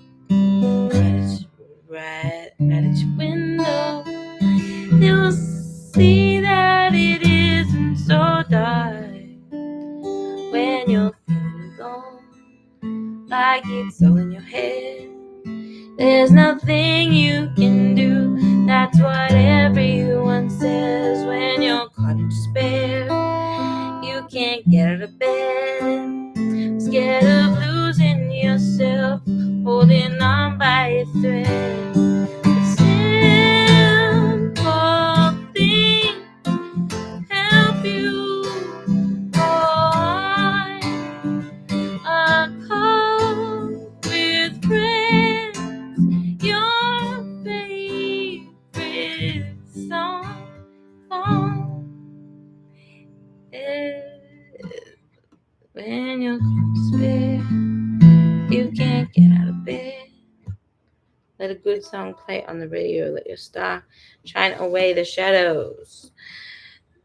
right at your window, you'll see that it isn't so dark. When you're feeling alone, like it's all in your head, there's nothing you can do. That's what everyone says when you're heart in despair. You can't get out of bed, scared of losing yourself, holding on by a thread. Simple things help you go on. A call with friends, your favorite song. When you're despair, you can't get out of bed. Let a good song play on the radio. Let your star shine away the shadows.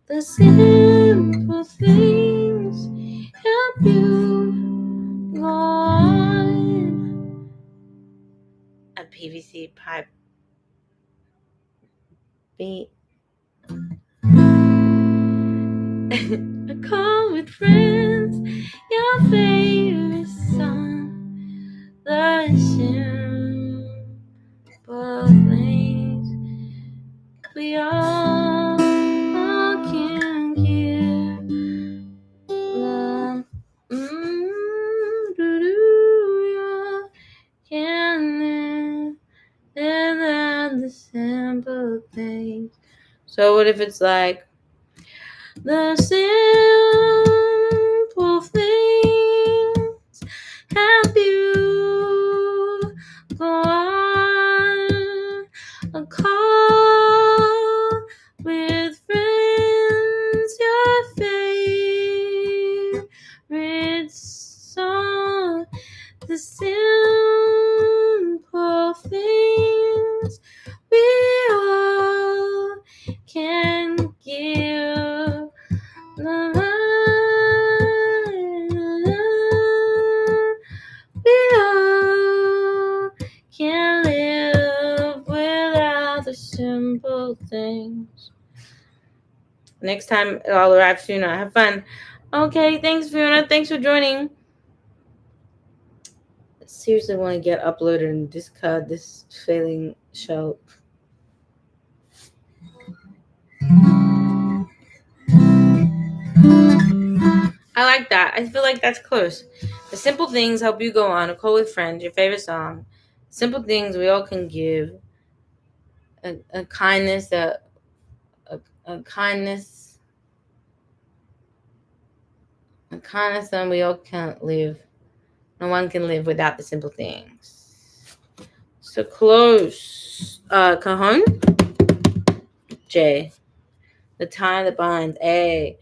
The simple things help you go on. A PVC pipe beat. A call with friends, your favorite song. The simple things we all can give. You can live in the simple things. So what if it's like the simple things help you go on a call with friends, your favorite song, the simple things we all can give. We all can live without the simple things. Next time I'll arrive sooner. Have fun. Okay, thanks, Fiona. Thanks for joining. I seriously want to get uploaded and discard this failing show. I like that. I feel like that's close. The simple things help you go on a call with friends, your favorite song. Simple things we all can give. A kindness, a kindness, a kindness that we all can't live. No one can live without the simple things. So close. Cajon. J. The tie that binds. A.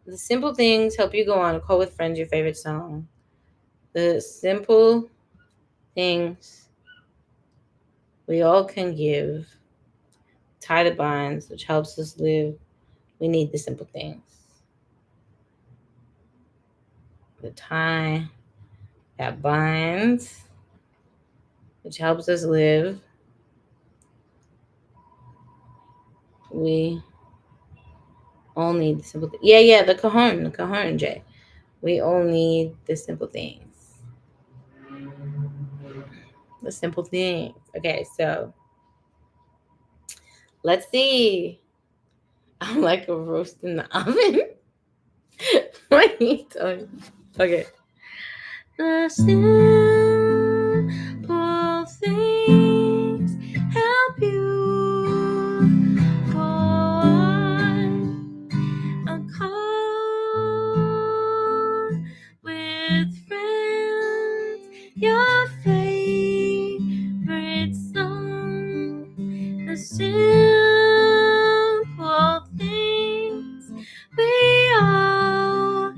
The simple things help you go on a call with friends, your favorite song. The simple things we all can give. Tie that binds, which helps us live. We need the simple things. The tie that binds, which helps us live. We all need the simple things. Yeah, the cajon, Jay. We all need the simple things. The simple things. Okay, so let's see. I'm like a roast in the oven. Wait. Okay. The simple things help you go on a call with friends, your favorite song. The simple things we all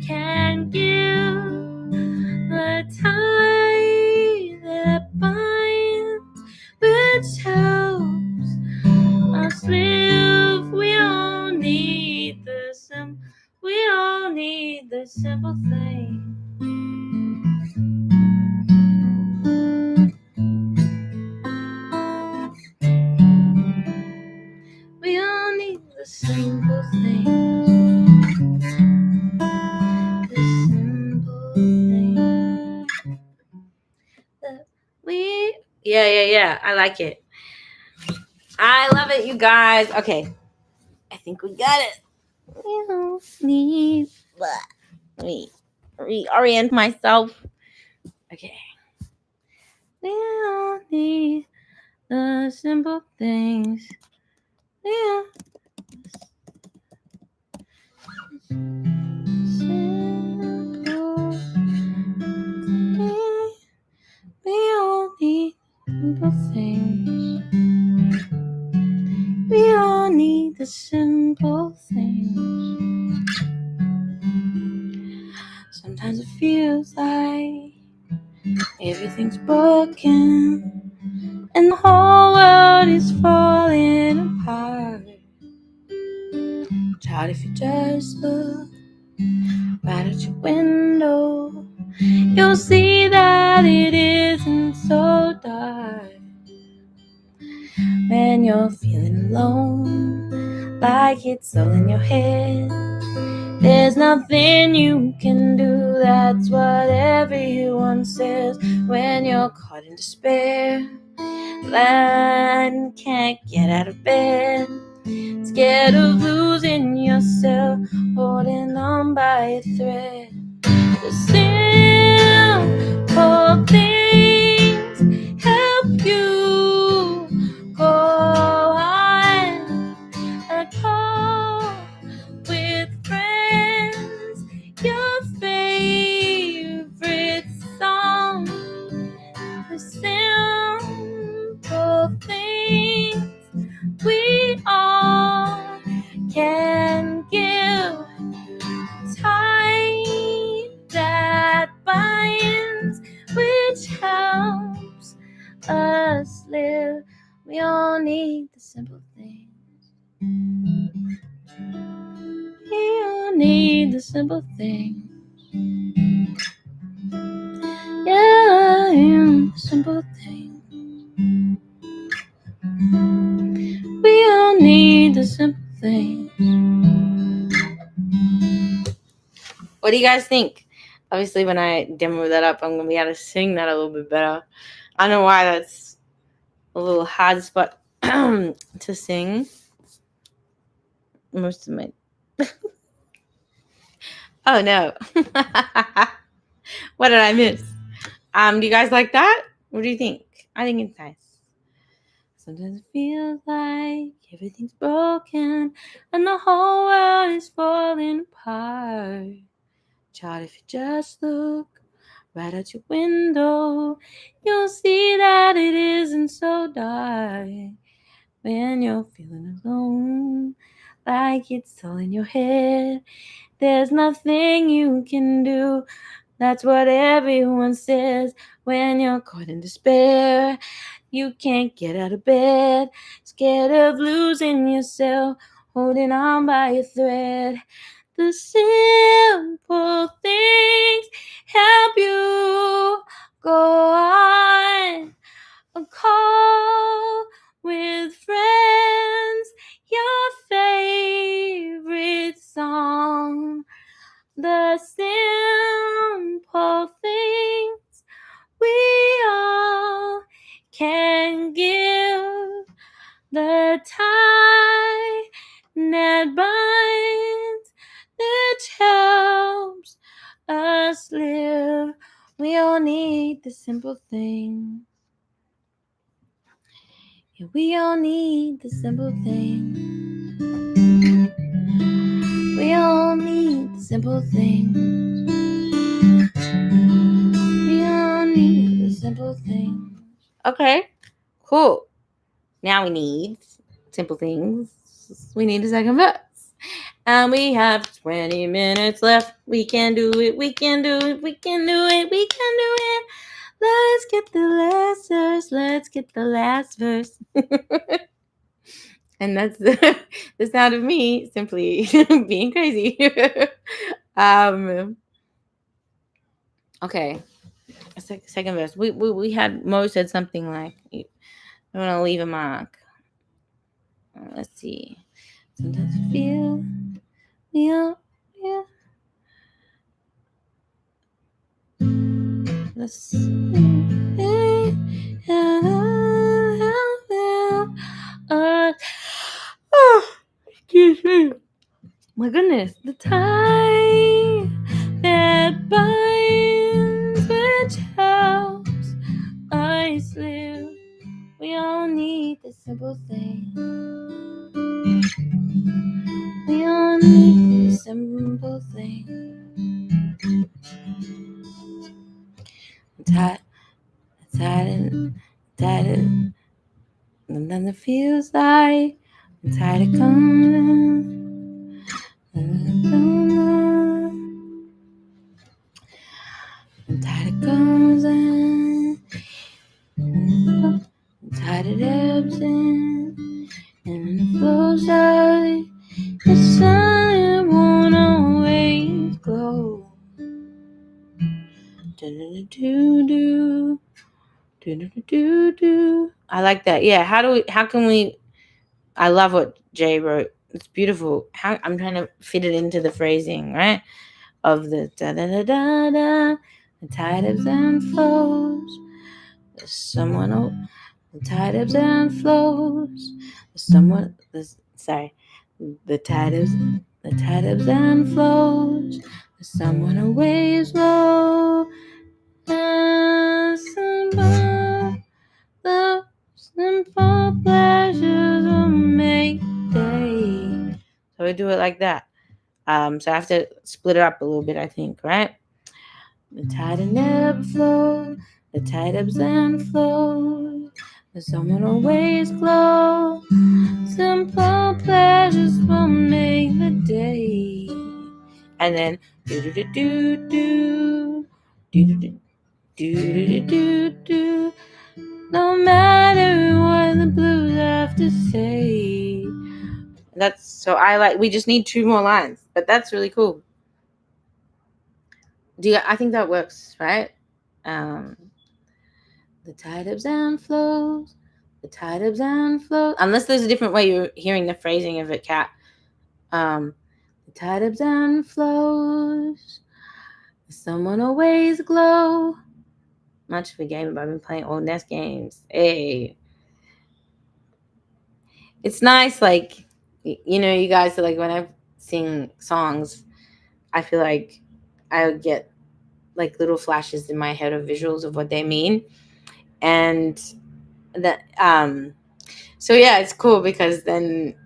can give. The tie that binds, which helps us live. We all need the simple thing. We all need the simple things. The simple things that we. Yeah. I like it. I love it, you guys. Okay. I think we got it. We don't need. Let me reorient myself. Okay. We don't need the simple things. Yeah. Simple things. We all need simple things. We all need the simple things. Sometimes it feels like everything's broken and the whole world is falling apart. Child, if you just look right out your window, you'll see that it isn't so dark. When you're feeling alone, like it's all in your head, there's nothing you can do, that's what everyone says. When you're caught in despair and can't get out of bed, scared of losing yourself, holding on by a thread. The simple things help you go on. A call with friends, your favorite song. The simple things we all can give. Tie that binds, which helps us live. We all need the simple things. We all need the simple things. Yeah, the simple things. We all need the simple things. What do you guys think? Obviously, when I demo that up, I'm going to be able to sing that a little bit better. I don't know why that's a little hard spot to sing. Most of my... Oh, no. What did I miss? Do you guys like that? What do you think? I think it's nice. Sometimes it feels like everything's broken and the whole world is falling apart. Child, if you just look right out your window, you'll see that it isn't so dark. When you're feeling alone, like it's all in your head, there's nothing you can do, that's what everyone says. When you're caught in despair, you can't get out of bed, scared of losing yourself, holding on by a thread. The simple things help you go on. A call with friends, your favorite song. The simple things we all can give. The tie that binds, that helps us live. We all need the simple things. Yeah, we all need the simple things. We all need the simple things. We all need the simple things. Okay, cool. Now we need simple things. We need a second verse. And we have 20 minutes left. We can do it. We can do it. We can do it. We can do it. Let's get the last verse. Let's get the last verse. And that's the sound of me simply being crazy. Okay. Second verse. We had Mo said something like, "I want to leave a mark." Let's see. Sometimes I feel, yeah. Let's see. Excuse me. My goodness, the tie that binds, which helps us live. We all need the simple thing. We all need the simple thing. I'm tired, and then it feels like I'm tired of coming. I'm tired of coming. I'm tired of absent, and it flows out. The sun won't always glow. I like that. Yeah. How can we? I love what Jay wrote. It's beautiful. I'm trying to fit it into the phrasing, right? Of the da da da da da. The tide ebbs and flows. The tide ebbs and flows. The tide ebbs and flows. Someone always low. The simple pleasures will make day. So we do it like that. So I have to split it up a little bit, I think, right? The tide and ebb flow, the tide ebbs and flows. The sun will always glow. Simple pleasures will make the day. And then do do do do do do do do do do. No matter what the blues have to say. That's so we just need 2 more lines, but that's really cool. I think that works, right? The tide ebbs and flows. The tide ebbs and flows. Unless there's a different way you're hearing the phrasing of it, Kat. The tide ebbs and flows. The sun won't always glow. Much of a game, but I've been playing old NES games. Hey. It's nice, like, you guys are like, when I sing songs, I feel like I would get like little flashes in my head of visuals of what they mean. And that so yeah, it's cool because then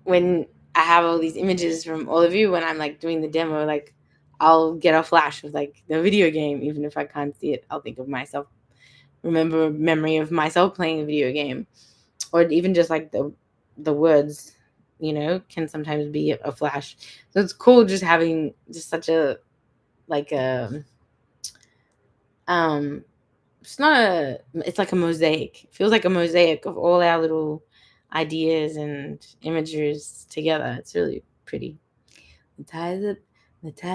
when I have all these images from all of you when I'm like doing the demo, like I'll get a flash of like the video game. Even if I can't see it, I'll think of myself, remember a memory of myself playing a video game. Or even just like the words, can sometimes be a flash. So it's cool just having just such a like a it's like a mosaic. It feels like a mosaic of all our little ideas and images together. It's really pretty. The tide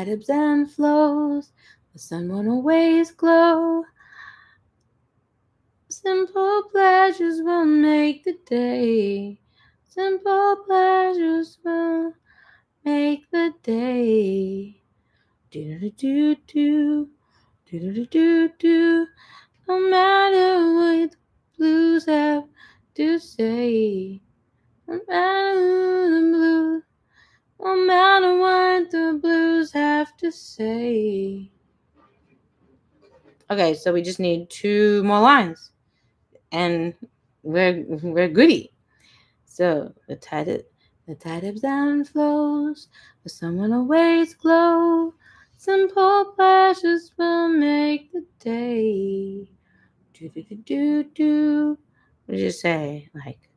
ebbs and flows. The sun won't always glow. Simple pleasures will make the day. Simple pleasures will make the day. Do do do do do do do do. No matter what the blues have to say. No matter what the blues have to say. Okay, so we just need 2 more lines. And we're goody. So the tide ebbs and flows, the sun will always glow. Simple pleasures will make the day. Do do do do do. What did you say? Like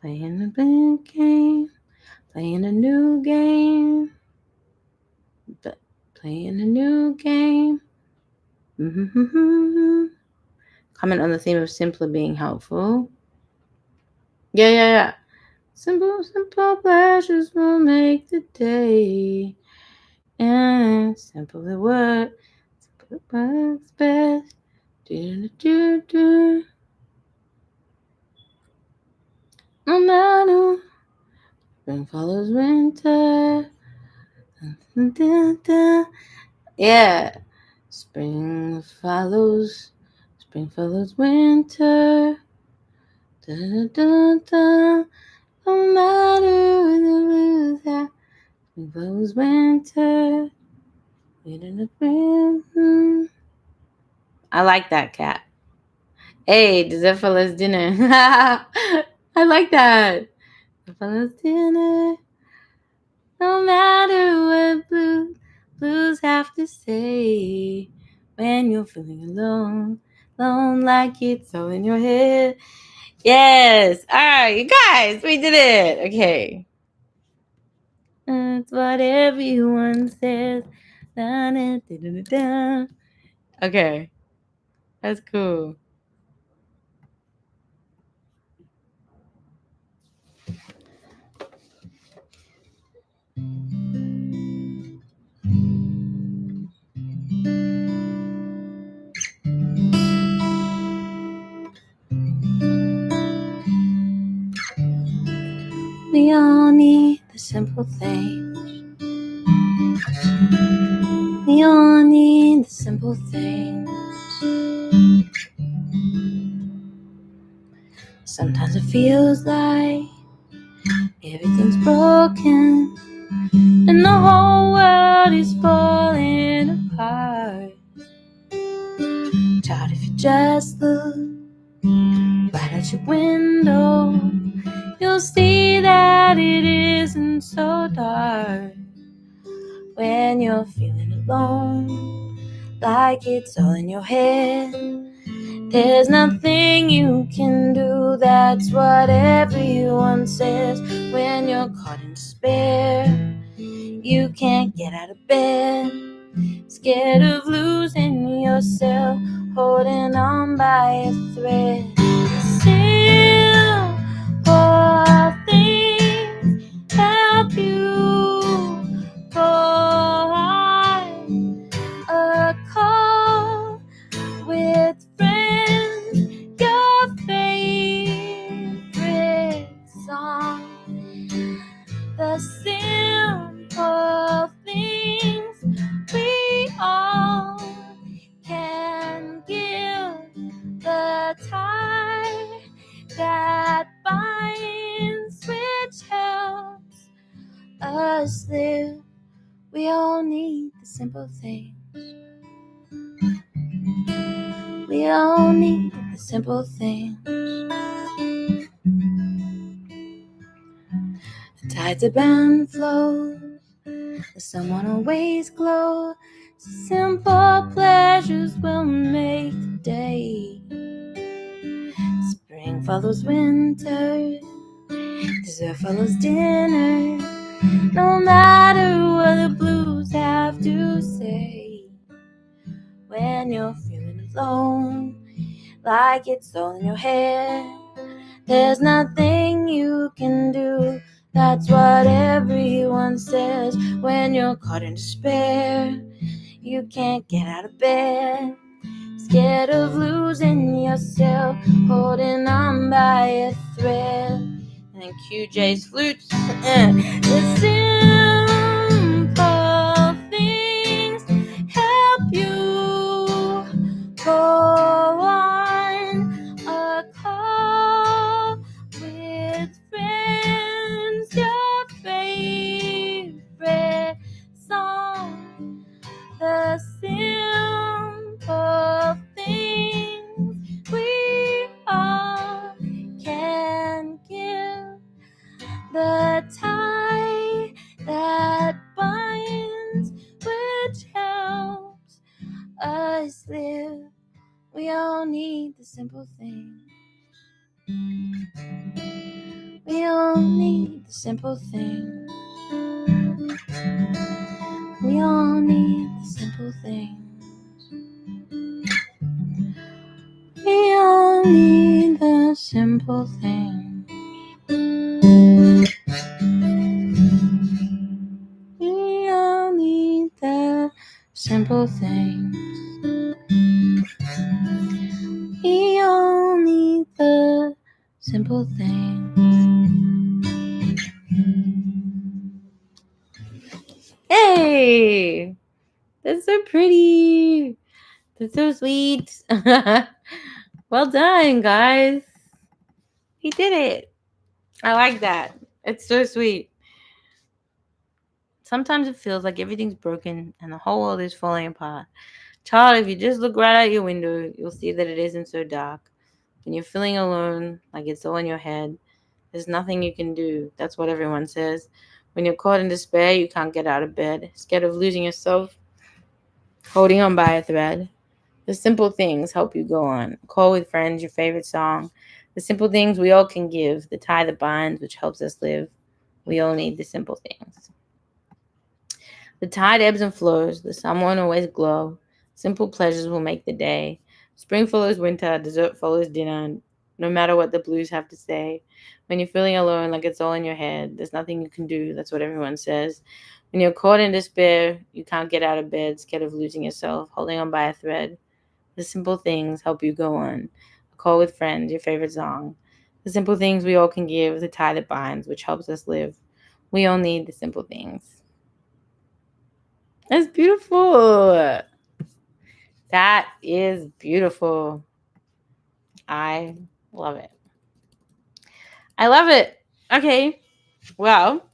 playing a big game, playing a new game, playing a new game. Comment on the theme of simpler being helpful. Yeah. Simple pleasures will make the day. And simple it works best. Do. No matter spring follows winter. Yeah. Spring follows winter. No matter what the blues have If it was winter, it in the spring. I like that, cat. Hey, dessert for less dinner. I like that. For less dinner. No matter what blues have to say. When you're feeling alone like it's all in your head. Yes. All right, you guys, we did it. Okay. That's what everyone says. Okay. That's cool. We all need the simple things. We all need the simple things. Sometimes it feels like everything's broken and the whole world is falling apart. Child, if you just look right at your window, you'll see that it isn't so dark. When you're feeling alone, like it's all in your head, there's nothing you can do. That's what everyone says. When you're caught in despair, you can't get out of bed, scared of losing yourself, holding on by a thread. Simple things help you go on. A call with friends, your favorite song. The simple things we all can give. The tie that binds, which helps us live. We all need the simple things. We all need the simple things. The tides ebb and flow, the sun won't always glow. Simple pleasures will make the day. Spring follows winter, dessert follows dinner. No matter what the blues have to say. When you're feeling alone, like it's all in your head, there's nothing you can do. That's what everyone says. When you're caught in despair, you can't get out of bed, scared of losing yourself, holding on by a thread. And QJ's flutes. The simple things help you go on. A call with friends, your favorite song. The simple things we all can give. The tie that binds, which helps us live. We all need the simple things. We all need the simple things. We all need the simple things. We all need the simple things. We all need the simple things. We all need the simple things. Hey! That's so pretty. That's so sweet. Well done, guys. He did it. I like that. It's so sweet. Sometimes it feels like everything's broken and the whole world is falling apart. Child, if you just look right out your window, you'll see that it isn't so dark. When you're feeling alone, like it's all in your head, there's nothing you can do. That's what everyone says. When you're caught in despair, you can't get out of bed, scared of losing yourself, holding on by a thread. The simple things help you go on. Call with friends, your favorite song. The simple things we all can give. The tie that binds, which helps us live. We all need the simple things. The tide ebbs and flows. The sun won't always glow. Simple pleasures will make the day. Spring follows winter. Dessert follows dinner. No matter what the blues have to say. When you're feeling alone, like it's all in your head, there's nothing you can do. That's what everyone says. When you're caught in despair, you can't get out of bed, scared of losing yourself, holding on by a thread. The simple things help you go on. A call with friends, your favorite song. The simple things we all can give, the tie that binds, which helps us live. We all need the simple things. That's beautiful. That is beautiful. I love it. I love it. Okay. Well,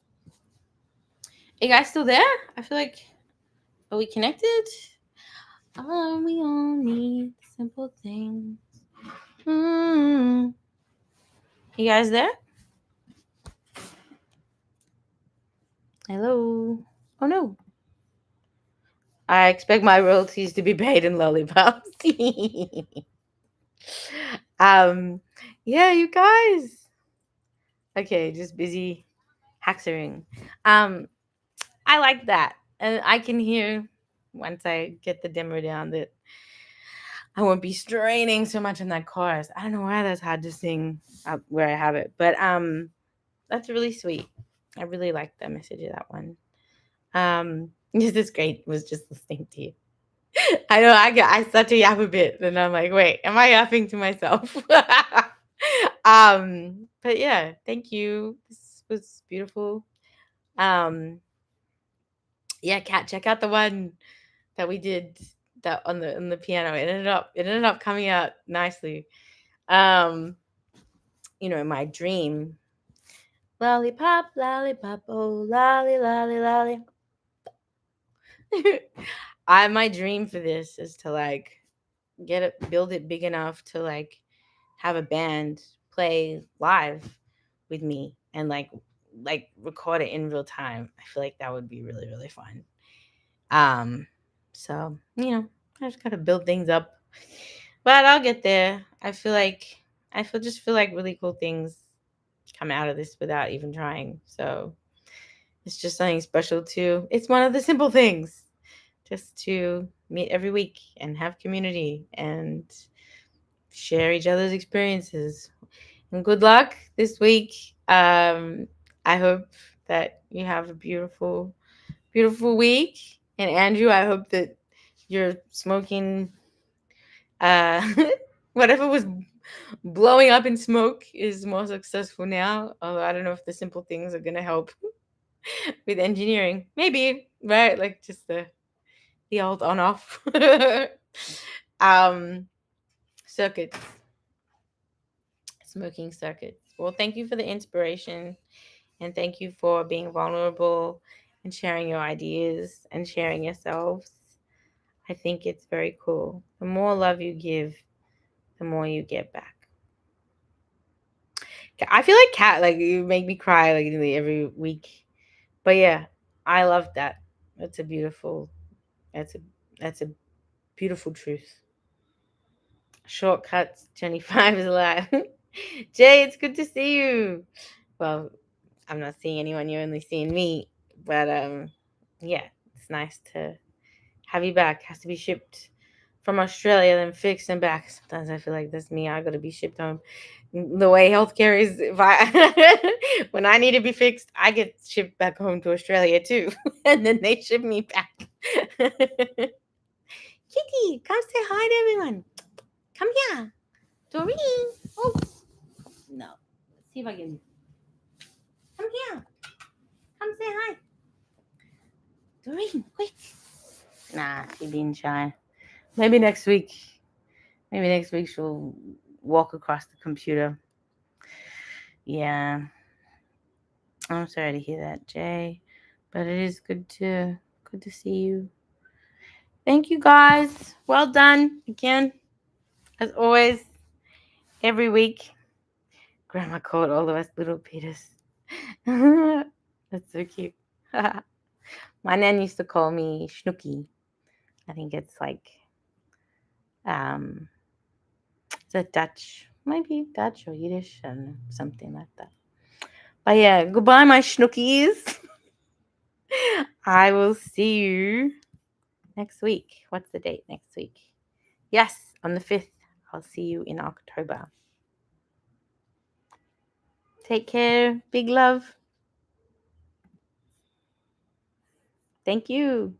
you guys still there? I feel like, are we connected? Oh, we all need simple things. You guys there? Hello. Oh no. I expect my royalties to be paid in lollipops. Yeah, you guys. Okay, just busy haxering. I like that. And I can hear once I get the dimmer down that I won't be straining so much in that chorus. I don't know why that's hard to sing up where I have it, but that's really sweet. I really like the message of that one. This is great. Was just listening to you. I know I start to yap a bit, and I'm like, wait, am I yapping to myself? But yeah, thank you. This was beautiful. Yeah, Kat, check out the one that we did that on the piano. It ended up coming out nicely. Um, my dream. Lollipop, lollipop, oh lolly, lolly, lolly. My dream for this is to like build it big enough to like have a band play live with me and like record it in real time. I feel like that would be really, really fun. So I just gotta build things up. But I'll get there. Just feel like really cool things come out of this without even trying. So it's just something special too. It's one of the simple things. Just to meet every week and have community and share each other's experiences. And good luck this week. I hope that you have a beautiful, beautiful week. And Andrew, I hope that your smoking, uh, whatever was blowing up in smoke is more successful now. Although I don't know if the simple things are gonna help with engineering. Maybe, right? Like just the old on off. um Circuits, smoking circuits. Well, thank you for the inspiration, and thank you for being vulnerable and sharing your ideas and sharing yourselves. I think it's very cool. The more love you give, the more you get back. I feel like Kat, like you make me cry like nearly every week. But yeah, I love that. That's a beautiful that's a beautiful truth. Shortcuts 25 is alive. Jay, it's good to see you. Well, I'm not seeing anyone, you're only seeing me. But yeah, it's nice to have you back. Has to be shipped from Australia, then fixed and back. Sometimes I feel like that's me. I gotta be shipped home. The way healthcare is, if I when I need to be fixed, I get shipped back home to Australia too. And then they ship me back. Kitty, come say hi to everyone. Come here. Doreen. Oh, no. Let's see if I can. Come here. Come say hi. Doreen, quick. Nah, she's being shy. Maybe next week. Maybe next week she'll walk across the computer. Yeah. I'm sorry to hear that, Jay. But it is good to see you. Thank you guys. Well done again, as always. Every week, Grandma called all of us little Peters. That's so cute. My nan used to call me Schnooky. I think it's like, is that Dutch? Maybe Dutch or Yiddish and something like that. But yeah, goodbye, my Schnookies. I will see you next week. What's the date next week? Yes, on the 5th. I'll see you in October. Take care. Big love. Thank you.